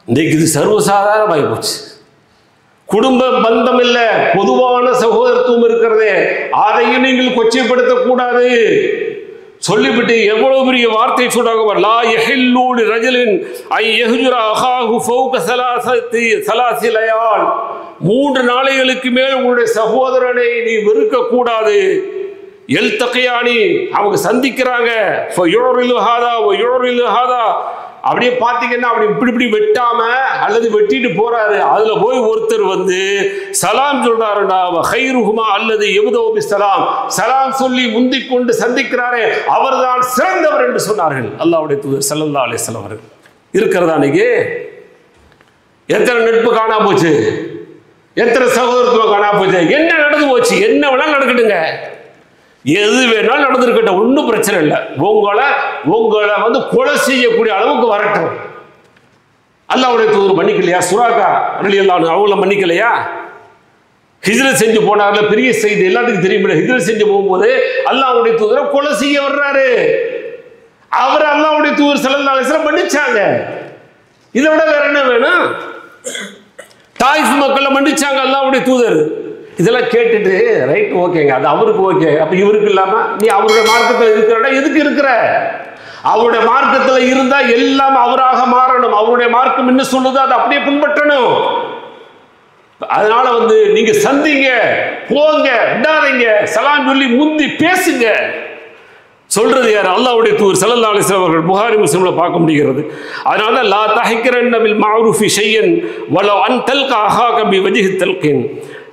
இன்றைக்கு இது சர்வசாதாரணமாகி போச்சு. குடும்ப பந்தம் இல்ல, பொதுவான சகோதரத்துவம் இருக்கிறதே, அதையும் நீங்கள் கொச்சைப்படுத்தக்கூடாது சொல்லிவிட்டு எவ்வளவு பெரிய வார்த்தை சொல்றாங்க. லா யஹில்லு லிரஜலின் ஐ யஹ்ஜுர அஹாஹு ஃபௌக ஸலாஸி லயால். 3 நாளைகளுக்கு மேல் உங்களுடைய சகோதரனை நீ வெறுக்க கூடாது. எல்தகியானி, அவங்க சந்திக்கிறாங்க, ஃபயுரிலு ஹாதா வ யுரிலு ஹாதா, அப்படியே பார்த்தீங்கன்னா அப்படி இப்படி வெட்டாம அல்லது வெட்டிட்டு போறாரு. அதுல போய் ஒருத்தர் வந்து சலாம் சொல்றாருடா, ஹைருஹுமா அல்லது எபுதோபி சலாம், சலாம் சொல்லி முந்திக் கொண்டு சந்திக்கிறாரே அவர்தான் சிறந்தவர் என்று சொன்னார்கள் அல்லாஹ்வுடைய தூதர் ஸல்லல்லாஹு அலைஹி வஸல்லம் அவர்கள். இருக்கிறதா இன்னைக்கு? எத்தனை நட்பு காணா போச்சு, எத்தனை சகோதரத்துவம் காணா போச்சு, என்ன நடந்து போச்சு? என்ன வேணாலும் நடக்கட்டுங்க, எது வேணாலும் நடந்திருக்கட்டும், ஒன்றும் பிரச்சனை இல்லை. உங்களை வந்து கொலை செய்யக்கூடிய அளவுக்கு வரட்டும். அல்லாஹ்வுடைய தூதர் மன்னிக்கலையா? சுராகா ரலியல்லாஹு அவங்கள மன்னிக்கலையா? ஹிஜ்ரத் செஞ்சு போனார்ல, பெரிய செய்தி எல்லாத்துக்கும் தெரியுமில்ல. ஹிஜ்ரத் செஞ்சு போகும்போது அல்லாஹ்வுடைய தூதரை கொலை செய்ய வர்றாரு. அவர் அல்லாஹ்வுடைய தூதர் ஸல்லல்லாஹு அலைஹி வஸல்லம் மன்னிச்சாங்க. இதை விட வேற என்ன வேணும்? தாயிஃப் மக்களை மன்னிச்சாங்க அல்லாஹ்வுடைய தூதர். இதெல்லாம் கேட்டுட்டு ரைட், ஓகேங்க, அது அவருக்கு ஓகே, அப்ப இவருக்கு இல்லாம நீ அவருடைய மார்க்கத்தில் இருக்கிற எதுக்கு இருக்கிற? அவருடைய மார்க்கத்தில் இருந்தா எல்லாம் அவராக மாறணும். அவருடைய மார்க்கம் என்ன சொல்லுதோ அதை அப்படியே பின்பற்றணும். அதனால நீங்க சந்திங்க, போங்க, விடாதீங்க, சலாம் சொல்லி முந்தி பேசுங்க. சொல்றது யார்? அல்லாஹ்வுடைய தூதர் ஸல்லல்லாஹு அலைஹி வஸல்லம் அவர்கள். புகாரி முஸ்லிம்ல பார்க்க முடிகிறது. அதனால லா தஹ்கிரன்ன பில் மஅரூஃபி ஷையன் வலவ் அன் தல்கா அஹாக பி வஜ்ஹி தல்கின்.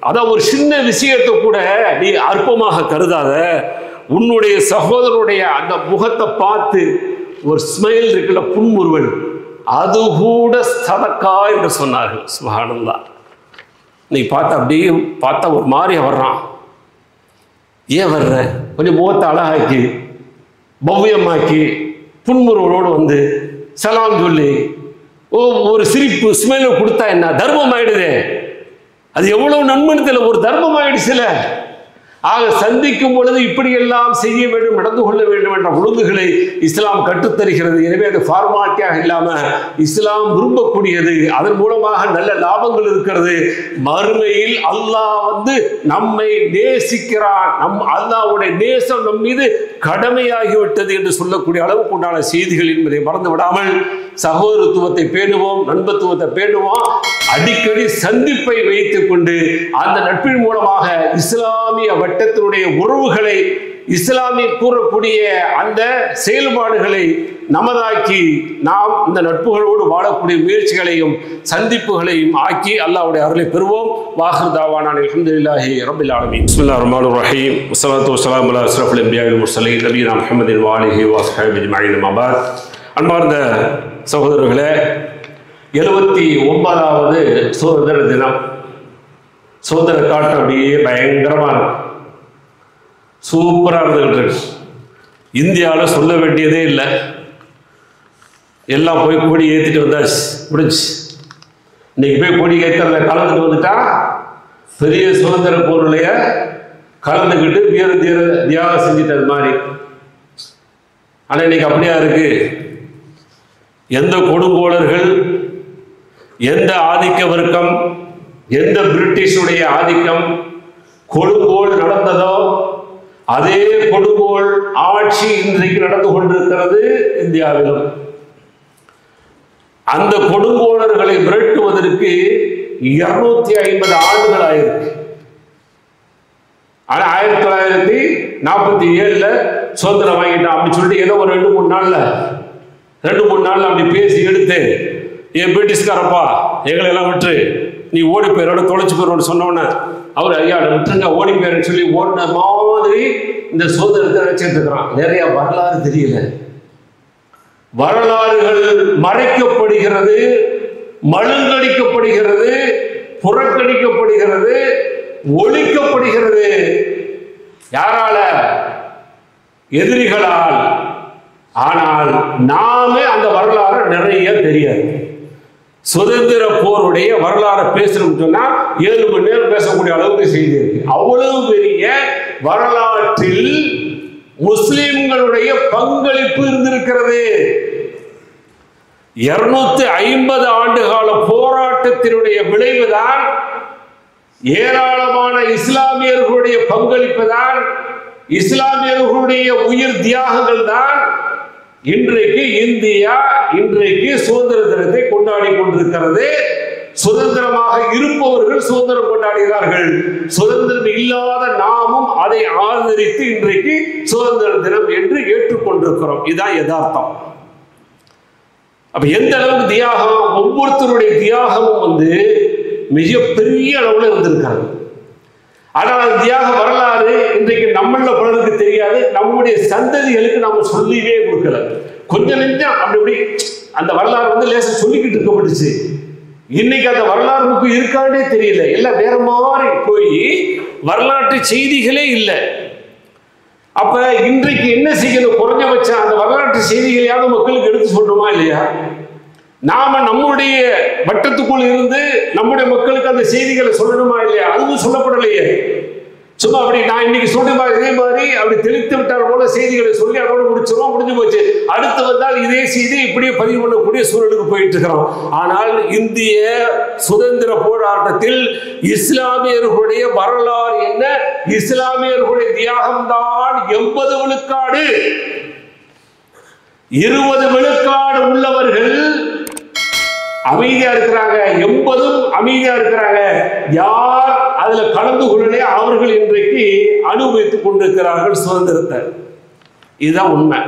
அதான் ஒரு சின்ன விஷயத்தை கூட நீ அற்பமாக கருதாத. உன்னுடைய சகோதரனுடைய அந்த முகத்தை பார்த்து ஒரு ஸ்மைல் இருக்குல்ல, புன்முறுவல், அது கூட சதக்கா என்று சொன்னார்கள். சுப்ஹானல்லாஹ். நீ பார்த்தா அப்படியே பார்த்தா ஒரு மாதிரி வர்றான். ஏன் வர்ற? கொஞ்சம் முகத்தை அழகாக்கி பவ்யமாக்கி புன்முறுவலோடு சலாம் சொல்லி ஒரு சிரிப்பு ஸ்மெல் கொடுத்தா என்ன தர்மம் ஆயிடுதே. அது எவ்வளவு நன்மனத்தில் ஒரு தர்மம் ஆயிடுச்சுல. ஆக சந்திக்கும் பொழுது இப்படியெல்லாம் செய்ய வேண்டும், நடந்து கொள்ள வேண்டும் என்ற ஒழுங்குகளை இஸ்லாம் கற்றுத்தருகிறது. எனவே அது ஃபார்மாலிட்டியாக இல்லாம இஸ்லாம் விரும்பக்கூடியது. அதன் மூலமாக நல்ல லாபங்கள் இருக்கிறது. மறுமையில் அல்லாஹ் நம்மை நேசிக்கிறான், அல்லாஹ்வுடைய நேசம் நம் மீது கடமையாகிவிட்டது என்று சொல்லக்கூடிய அளவுக்கு உண்டான செய்திகள் என்பதை மறந்து விடாமல் சகோதரத்துவத்தை பேணுவோம், நண்பத்துவத்தை பேணுவோம். அடிக்கடி சந்திப்பை வைத்துக் கொண்டு அந்த நட்பின் மூலமாக இஸ்லாமிய வட்டத்தினுடைய உறவுகளை, இஸ்லாமிய கூறக்கூடிய அந்த செயல்பாடுகளை நமதாக்கி நாம் இந்த நட்புகளோடு வாழக்கூடிய முயற்சிகளையும் சந்திப்புகளையும் ஆக்கி அல்லாஹ்வுடைய அருளை பெறுவோம். வாஹிர் தாவானா அல்ஹம்துலில்லாஹி ரப்பில் ஆலமீன். பிஸ்மில்லாஹிர் ரஹ்மானிர் ரஹீம். வஸ்ஸலாத்து வஸ்ஸலாமு அலா அஷ்ரஃபில் அன்பியா வல் முர்ஸலீன் நபியினா முஹம்மதின் வ ஆலிஹி வ அஸ்ஹாபிஹி அஜ்மஈன். அம்மா பஅத். அன்பார்ந்த சகோதரர்களே, 79வது சுதந்திர தினம். சுதந்திர காற்று அப்படியே பயங்கரமா இருக்கு, சூப்பரா இருந்துகிட்டு இருக்கு. இந்தியாவில் சொல்ல வேண்டியதே இல்லை. எல்லாம் போய் கொடி ஏற்றிட்டு வந்தாச்சு, முடிஞ்சு. இன்னைக்கு போய் கொடி ஏற்றுறத கலந்துட்டு வந்துட்டா பெரிய சுதந்திர போர்லைய கலந்துக்கிட்டு வீர தீர தியாகம் செஞ்சிட்டது மாதிரி. ஆனால் இன்னைக்கு அப்படியா இருக்கு? எந்த கொடுங்கோளர்கள், எந்த ஆதிக்க வர்க்கம், எந்த பிரிட்டிஷுடைய ஆதிக்கம் கொடுங்கோல் நடந்ததோ அதே கொடுங்கோல் ஆட்சி இன்றைக்கு நடந்து கொண்டிருக்கிறது இந்தியாவிலும். அந்த கொடுங்கோளர்களை விரட்டுவதற்கு 250 ஆண்டுகள் ஆயிருக்கு. ஆனா 1947 சுதந்திரம் வாங்கிட்டான் அப்படி சொல்லிட்டு ஏதோ ஒரு 2-3 நாள்ல அப்படி பேசி எடுத்து, ஏன் பிரிட்டிஷ்காரப்பா எங்களை எல்லாம் விட்டுரு, நீ ஓடி போயிரோட தொலைச்சு போயிரோன்னு சொன்னோன்னே அவர் ஐயா விட்டுருங்க ஓடி போயிரு சொல்லி ஓடின மாதிரி இந்த சுதந்திரத்தை வச்சுட்டு இருக்கிறான். நிறைய வரலாறு தெரியல. வரலாறுகள் மறைக்கப்படுகிறது, மழுங்கடிக்கப்படுகிறது, புறக்கணிக்கப்படுகிறது, ஒழிக்கப்படுகிறது. யாரால? எதிரிகளால். ஆனால் நாமே அந்த வரலாறு நிறைய தெரியாது. சுதந்திர போருடைய வரலாறு பேசணும்னு சொன்னா 7 மணி நேரம் பேசக்கூடிய அளவுக்கு செய்தி இருக்கு. அவ்வளவு பெரிய வரலாற்றில் முஸ்லிம்களுடைய பங்களிப்பு இருந்திருக்கிறது. 250 ஆண்டு கால போராட்டத்தினுடைய விளைவுதான், ஏராளமான இஸ்லாமியர்களுடைய பங்களிப்பு தான், இஸ்லாமியர்களுடைய உயிர் தியாகங்கள் தான் இன்றைக்கு இந்தியா சுதந்திர தினத்தை கொண்டாடி கொண்டிருக்கிறது. சுதந்திரமாக இருப்பவர்கள் சுதந்திரம் கொண்டாடுகிறார்கள். சுதந்திரம் இல்லாத நாமும் அதை ஆதரித்து இன்றைக்கு சுதந்திர தினம் என்று ஏற்றுக்கொண்டிருக்கிறோம். இதுதான் யதார்த்தம். அப்ப எந்த அளவுக்கு தியாகம், ஒவ்வொருத்தருடைய தியாகமும் மிகப்பெரிய அளவுல இருந்திருக்கிறது. ஆனால் அந்த தியாக வரலாறு இன்றைக்கு நம்மள பலருக்கு தெரியாது, நம்முடைய சந்ததிகளுக்கு நாம சொல்லியே கொடுக்கல. கொஞ்சம் நெஞ்சம் அப்படி அந்த வரலாறு லேசா சொல்லிக்கிட்டு இருக்கப்பட்டுச்சு. இன்னைக்கு அந்த வரலாறு புக்கு இருக்காண்டே தெரியல. எல்லாம் வேற மாதிரி போய் வரலாற்று செய்திகளே இல்லை. அப்ப இன்றைக்கு என்ன செய்யணும்? குறைஞ்சபட்சம் அந்த வரலாற்று செய்திகளையாவது மக்களுக்கு எடுத்து சொல்றோமா இல்லையா? நாம நம்முடைய வட்டத்துக்குள் இருந்து நம்முடைய மக்களுக்கு அந்த செய்திகளை சொல்லணுமா இல்லையா? அதுவும் சொல்லப்படலையே. சும்மா அப்படி நான் இன்னைக்கு சொல்றேன் இதே மாதிரி அப்படி தெளித்து விட்டார் போல செய்திகளை சொல்லி அதோட முடிச்சிடும், முடிஞ்சு போச்சு. அடுத்து வந்தால் இதே செய்தி இப்படியே பதிவு பண்ணக்கூடிய சூழலுக்கு போயிட்டு இருக்கிறோம். ஆனால் இந்திய சுதந்திர போராட்டத்தில் இஸ்லாமியர்களுடைய வரலாறு என்ன? இஸ்லாமியர்களுடைய தியாகம்தான் 80 விழுக்காடு. 20 விழுக்காடு உள்ளவர்கள் அமைதியா இருக்கிறாங்க, 80 அமைதியா இருக்கிறாங்க. யார் அதுல கலந்து கொள்ளலையோ அவர்கள் இன்றைக்கு அனுபவித்துக் கொண்டிருக்கிறார்கள் சுதந்திரத்தை. இதுதான் உண்மை.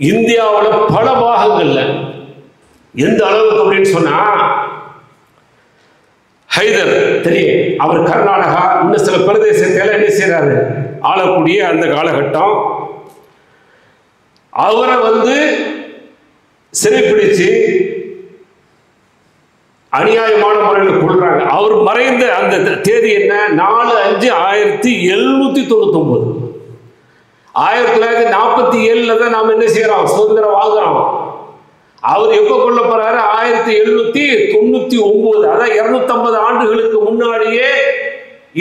இந்தியாவில் பல பாகங்கள்ல எந்த அளவுக்கு அப்படின்னு சொன்னா, ஹைதர் தெரியும், அவர் கர்நாடகா இன்னும் சில பிரதேசத்தில் என்ன செய்யறாரு ஆளக்கூடிய அந்த காலகட்டம். அவரை சிறைப்பிடிச்சு அநியாயமான முறையில் கொள்றாங்க. அவர் மறைந்த அந்த தேதி என்ன? 4/5/1799. 1947 தான் நாம் என்ன செய்யறோம், சுதந்திரம் வாங்குறோம். அவர் எப்ப கொல்ல போறாரு? 1799. அதான் 250 ஆண்டுகளுக்கு முன்னாடியே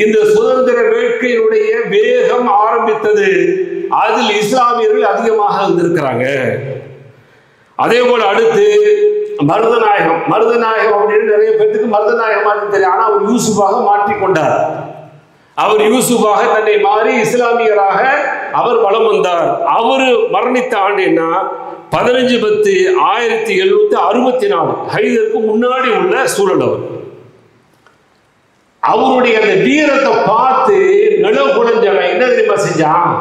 இந்த சுதந்திர வேட்கையினுடைய வேகம் ஆரம்பித்தது. அதில் இஸ்லாமியர்கள் அதிகமாக இருந்திருக்கிறாங்க. அதே போல அடுத்து மருதநாயகம். மருதநாயகம் அப்படின்னு நிறைய பேருக்கு மருதநாயகம் தெரியும். ஆனா அவர் யூசுஃபாக மாற்றிக்கொண்டார். அவர் யூசுஃபாக தன்னை மாறி இஸ்லாமியராக அவர் வலம் வந்தார். அவர் மரணித்த ஆண்டு என்ன? 15/10/1764. ஹைதருக்கு முன்னாடி உள்ள சூழல். அவருடைய அந்த வீரத்தை பார்த்து நிலவு குலைஞ்சாங்க. என்ன தெரியுமா செஞ்சான்?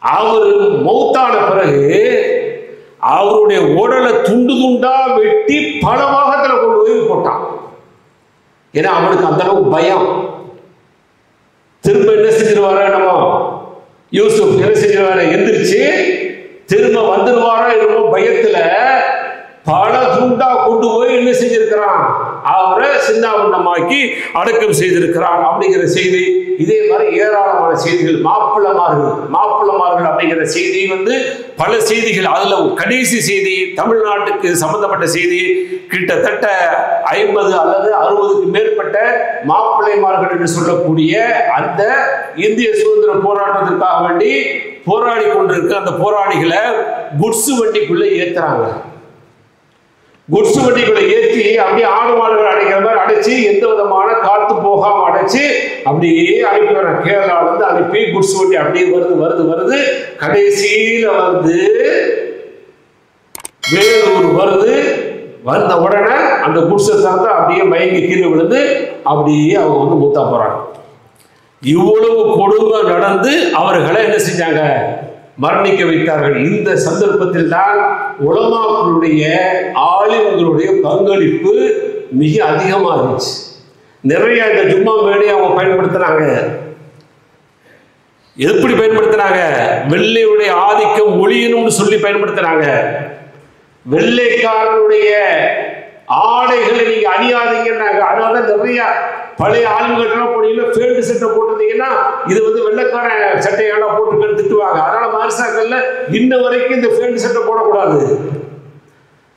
அவர் மௌத்தான பிறகு அவருடைய உடலை துண்டு துண்டா வெட்டி பல பாகத்தில் கொண்டு போய் போட்டான். ஏன்னா அவனுக்கு அந்த அளவுக்கு பயம். திரும்ப என்ன செஞ்சிருவாரா நம்ம யூசுப்? என்ன செஞ்சிருவாரு? எந்திரிச்சு திரும்ப வந்துருவாரா என்னமோ பயத்துல பல துண்டா கொண்டு போய் என்ன செஞ்சிருக்கிறான்? அவரை சின்னாபின்னமாக்கி அடக்கம் செய்திருக்கிறான் அப்படிங்கிற செய்தி. இதே மாதிரி ஏராளமான செய்திகள். மாப்பிள்ளமார்கள் அப்படிங்கிற செய்தி பல செய்திகள். அதுல கடைசி செய்தி தமிழ்நாட்டுக்கு சம்பந்தப்பட்ட செய்தி. கிட்டத்தட்ட 50 அல்லது 60க்கு மேற்பட்ட மாப்பிள்ளைமார்கள் என்று சொல்லக்கூடிய அந்த இந்திய சுதந்திர போராட்டத்திற்காக வேண்டி போராடி கொண்டிருக்க அந்த போராளிகளை குட்ஸ் வண்டிக்குள்ள ஏத்துறாங்க. குட்ஸ் வண்டிகளை ஏற்றி அப்படியே ஆடு மாடுகள் அடைக்கிற மாதிரி அடைச்சு, எந்த விதமான காத்து போகாம அடைச்சு அப்படியே அனுப்பி வர. கேரளால இருந்து அனுப்பி குட்ஸ் வண்டி அப்படியே வருது. கடைசியில வேலூர் வருது. வந்த உடனே அந்த குட்ஸை சார்ந்து அப்படியே மயங்கி கீழே விழுந்து அப்படியே அவங்க மூத்தா போறாங்க. இவ்வளவு கொடுமை நடந்து அவர்களை என்ன செஞ்சாங்க? மரணிக்க வைத்தார்கள். இந்த சந்தர்ப்பத்தில் தான் உலமாக்களுடைய ஆலிம்களுடைய பங்களிப்பு மிக அதிகமாக இருந்துச்சு. நிறைய இந்த ஜும்மா மேடையை அவங்க பயன்படுத்தினாங்க. எப்படி பயன்படுத்தினாங்க? வெள்ளையுடைய ஆதிக்கம் ஒளியணும்னு சொல்லி பயன்படுத்தினாங்க. வெள்ளைக்காரனுடைய ஆடைகளை நீங்க அணியாதீங்கன்னாங்க. அதனால நிறைய பழைய ஆளுங்கள்லாம் போனீங்கன்னா ஃபேல்டு சட்டை போட்டிருந்தீங்கன்னா இது வெள்ளைக்காரன் சட்டையெல்லாம் போட்டுக்கன்னு திட்டுவாங்க. அதனால மாரிசாக்கள்ல இன்ன வரைக்கும் இந்த ஃபேல்டு சட்டை போடக்கூடாது,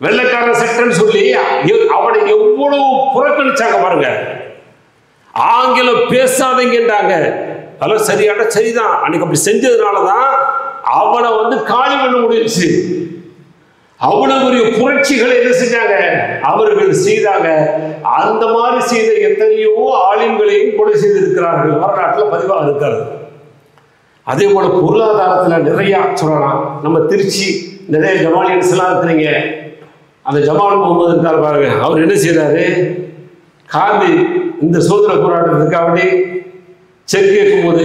வெள்ளைக்காரன் சட்டைன்னு சொல்லி அவனை எவ்வளவு புறக்கணிச்சாங்க பாருங்க. ஆங்கிலம் பேசாதீங்கன்றாங்க. அதெல்லாம் சரிதான். அன்னைக்கு அப்படி செஞ்சதுனாலதான் அவனை காலி பண்ண முடிஞ்சிச்சு. அவ்வளவு பெரிய புரட்சிகளை என்ன செஞ்சாங்க? அவர்கள் செய்தாங்க. அந்த மாதிரி செய்த எத்தனையோ ஆலிம்களையும் கொலை செய்திருக்கிறார்கள். வரலாற்றில் பதிவாக இருக்கிறது. அதே போல பொருளாதாரத்தில் நிறைய சொல்லலாம். நம்ம திருச்சி நிறைய ஜமாலியன்ஸ் எல்லாம் இருக்கிறீங்க. அந்த ஜமால் முகமது இருக்கார் பாருங்க. அவர் என்ன செய்யறாரு? காந்தி இந்த சுதந்திர போராட்டத்துக்காக வேண்டி செக் கேட்கும் போது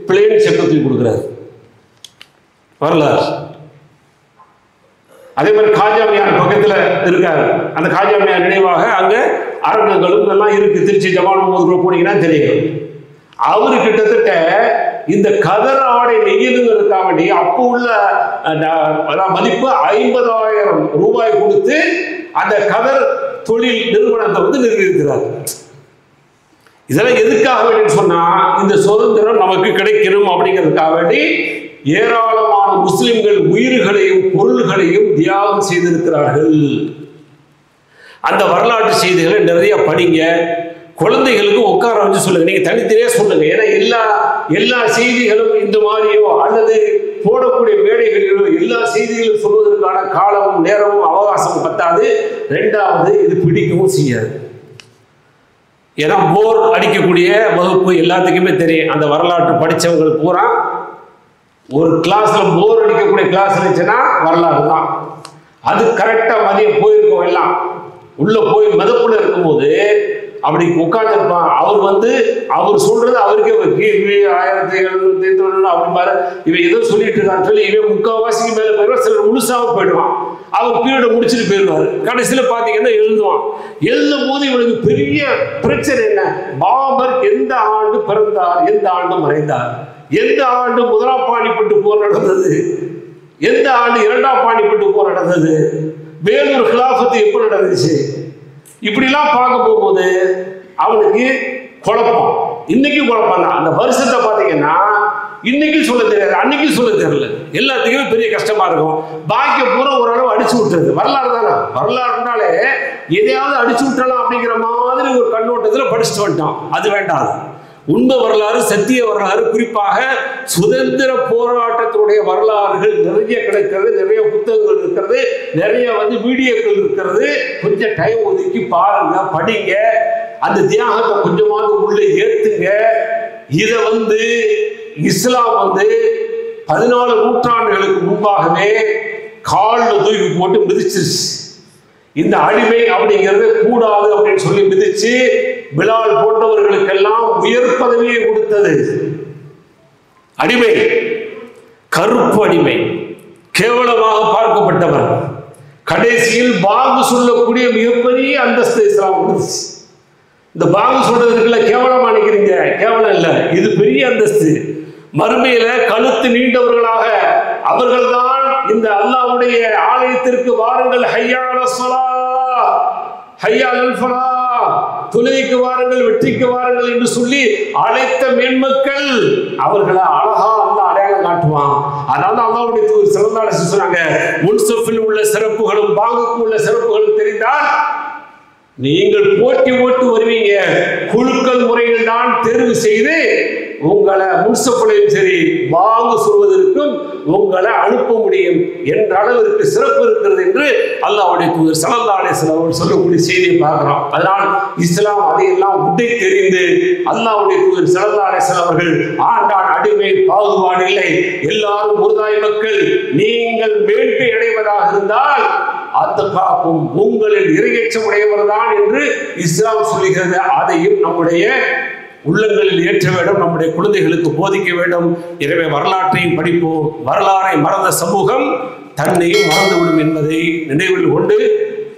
பிளேன் செக் தூக்கி கொடுக்குறாரு. வரலாறு. அதே மாதிரி காஜாமியார் பக்கத்தில் இருக்காரு. அந்த காஜாமியார் நினைவாக அங்க அரங்கங்களும் எல்லாம் இருக்கு. திருச்சி ஜமால் முகமது போனீங்கன்னா தெரியும். அவரு கிட்டத்தட்ட இந்த கதர் ஆடை நெய்யலுங்கிறதுக்காக வேண்டி அப்போ உள்ள மதிப்பு 50,000 ரூபாய் கொடுத்து அந்த கதர் தொழில் நிறுவனத்தை நிறுவியிருக்கிறார். இதெல்லாம் எதுக்காக வேண்டின்னு சொன்னா, இந்த சுதந்திரம் நமக்கு கிடைக்கணும் அப்படிங்கிறதுக்காக வேண்டி ஏராளமான முஸ்லிம்கள் உயிர்களையும் பொருள்களையும் தியாகம் செய்திருக்கிறார்கள். அந்த வரலாற்று செய்திகளை நிறைய படிங்க. குழந்தைகளுக்கு உட்கார வச்சு சொல்லுங்க. நீங்க தனித்தனியா சொல்லுங்க. ஏன்னா எல்லா செய்திகளும் இந்த மாதிரியோ அல்லது போடக்கூடிய மேடைகளிலோ எல்லா செய்திகளும் சொல்வதற்கான காலமும் நேரமும் அவகாசமும் பத்தாது. ரெண்டாவது, இது பிடிக்கவும் செய்யாது. ஏன்னா போர் அடிக்கக்கூடிய வகுப்பு எல்லாத்துக்குமே தெரியும். அந்த வரலாற்று படித்தவங்களுக்கு பூரா ஒரு கிளாஸ்ல போர் அடிக்கக்கூடிய கிளாஸ் இருந்துச்சுன்னா வரலாறு தான். அது கரெக்டா மதியம் போயிருக்கோம் எல்லாம். உள்ள போய் மதப்புல இருக்கும்போது அப்படி உட்கார்ந்து இருப்பான். அவர் சொல்றது அவருக்கே கிபி 1790 அப்படி பாரு இவன் ஏதோ சொல்லிட்டு இருக்கான்னு சொல்லி இவன் முக்கால்வாசிக்கு மேல போயிடுவான். சிலர் முழுசாக போயிடுவான். அவர் பீரியட முடிச்சுட்டு போயிடுவாரு. கடைசியில பாத்தீங்கன்னா எழுதுவான். எழுதும் போது இவனுக்கு பெரிய பிரச்சனை என்ன, பாபர் எந்த ஆண்டு பிறந்தார், எந்த ஆண்டு மறைந்தார், எந்த ஆண்டு முதலாம் பாணிப்பட்டு போர் நடந்தது, எந்த ஆண்டு இரண்டாம் பாணிப்பட்டு போர் நடந்தது, வேலூர் கிலாஃபத்து எப்ப நடந்துச்சு, இப்படிலாம் பார்க்க போகும்போது அவனுக்கு குழப்பம். இன்னைக்கும் குழப்பம் தான். அந்த வருஷத்தை பார்த்தீங்கன்னா இன்னைக்கு சொல்ல தெரியாது, அன்னைக்கு சொல்ல தெரியல. எல்லாத்துக்குமே பெரிய கஷ்டமா இருக்கும். பாக்கிய பூரா ஓரளவு அடிச்சு விட்டுறது. வரலாறு தானே, வரலாறுனாலே எதையாவது அடிச்சு விட்டலாம் அப்படிங்கிற மாதிரி ஒரு கண்ணோட்டத்தில் படிச்சுட்டு வந்துட்டோம். அது வேண்டாம். உண்மை வரலாறு, சத்திய வரலாறு, குறிப்பாக சுதந்திர போராட்டத்தினுடைய வரலாறுகள் நிறைய கிடைக்கிறது. நிறைய புத்தகங்கள் இருக்கிறது, நிறைய வீடியோக்கள் இருக்கிறது. கொஞ்சம் டைம் ஒதுக்கி பாருங்க, படிங்க, அந்த தியாகத்தை கொஞ்சமாவது உள்ளே ஏத்துங்க. இதை இஸ்லாம் 14 நூற்றாண்டுகளுக்கு முன்பாகவே காலில் தூக்கி போட்டு மிதிச்சிருச்சு. இந்த அடிமை அப்படிங்கிறது கூடாது அப்படின்னு சொல்லி மிதிச்சு பிலால் போன்றவர்களுக்கெல்லாம் உயர் பதவியை கொடுத்தது. அடிமை, கருப்பு அடிமை, கேவலமாக பார்க்கப்பட்டவர். கடைசியில் பாங்கு சொல்லக்கூடிய மிகப்பெரிய அந்தஸ்து இஸ்லாம் கொடுத்துச்சு. இந்த பாங்கு சொல்றதுக்குள்ள கேவலமா நினைக்கிறீங்க, கேவலம் இல்லை, இது பெரிய அந்தஸ்து. மறுமையில கழுத்து நீண்டவர்களாக அவர்கள்தான் இந்த அல்லாஹ்வுடைய ஆலயத்திற்கு வாருங்கள், ஹய்யா அலஸ் ஸலாஹ், ஹய்யா அலல் ஃபலாஹ், தொழுகைக்கு வாருங்கள், வெற்றிக்கு வாருங்கள் என்று சொல்லி அழைத்த மேன்மக்கள். அவர்களை அழகா அல்லாஹ் அடையாளம் காட்டுவான். அதனால அல்லாஹ்வுடைய தூதர் ஸல்லல்லாஹு அலைஹி வஸல்லம் சொன்னாங்க, முன்சஃபில் உள்ள சிறப்புகளும் பாங்குக்கு உள்ள சிறப்புகளும் தெரிந்தால் நீங்கள் போட்டி போட்டு வருவீங்க. குழுக்கள் முறையில் தான் தேர்வு செய்து உங்களை முன்சஃபிலையும் சரி பாங்கு சொல்வதற்கும் உங்களை அனுப்ப முடியும் என்ற அளவிற்கு சிறப்பு இருக்கிறது என்று அல்லாஹ்வுடைய தூதர் ஸல்லல்லாஹு அலைஹி வஸல்லம் சொல்லக்கூடிய செய்தியை பார்க்கிறோம். அதனால் இஸ்லாம் அதையெல்லாம் உடை தெரிந்து அல்லாஹ்வுடைய தூதர் ஸல்லல்லாஹு அலைஹி வஸல்லம் அவர்கள் ஆண்டான் அடிமை பாகுபாடு இல்லை, எல்லாரும் ஒருதாய் மக்கள், நீங்கள் மேன்மை அடைவதாக இருந்தால் அத்தகாக்கும் உங்களில் இறையச்சம் உடையவர் தான் என்று இஸ்லாம் சொல்லுகிறது. அதையும் நம்முடைய உள்ளங்களில் ஏற்ற வேண்டும், நம்முடைய குழந்தைகளுக்கு போதிக்க வேண்டும். எனவே வரலாற்றையும் படிப்போம். வரலாறை மறந்த சமூகம் தன்னையும் மறந்துவிடும் என்பதை நினைவில் கொண்டு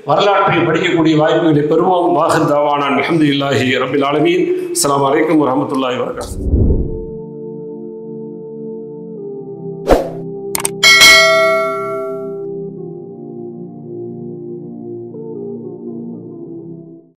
வரலாற்றை படிக்கக்கூடிய வாய்ப்புகளை பெறுவோம். வாஹிர் தாவானா அல்ஹம்துலில்லாஹி ரப்பில் ஆலமீன். அஸ்ஸலாமு அலைக்கும் வரஹ்மத்துல்லாஹி வபரகாத்துஹு.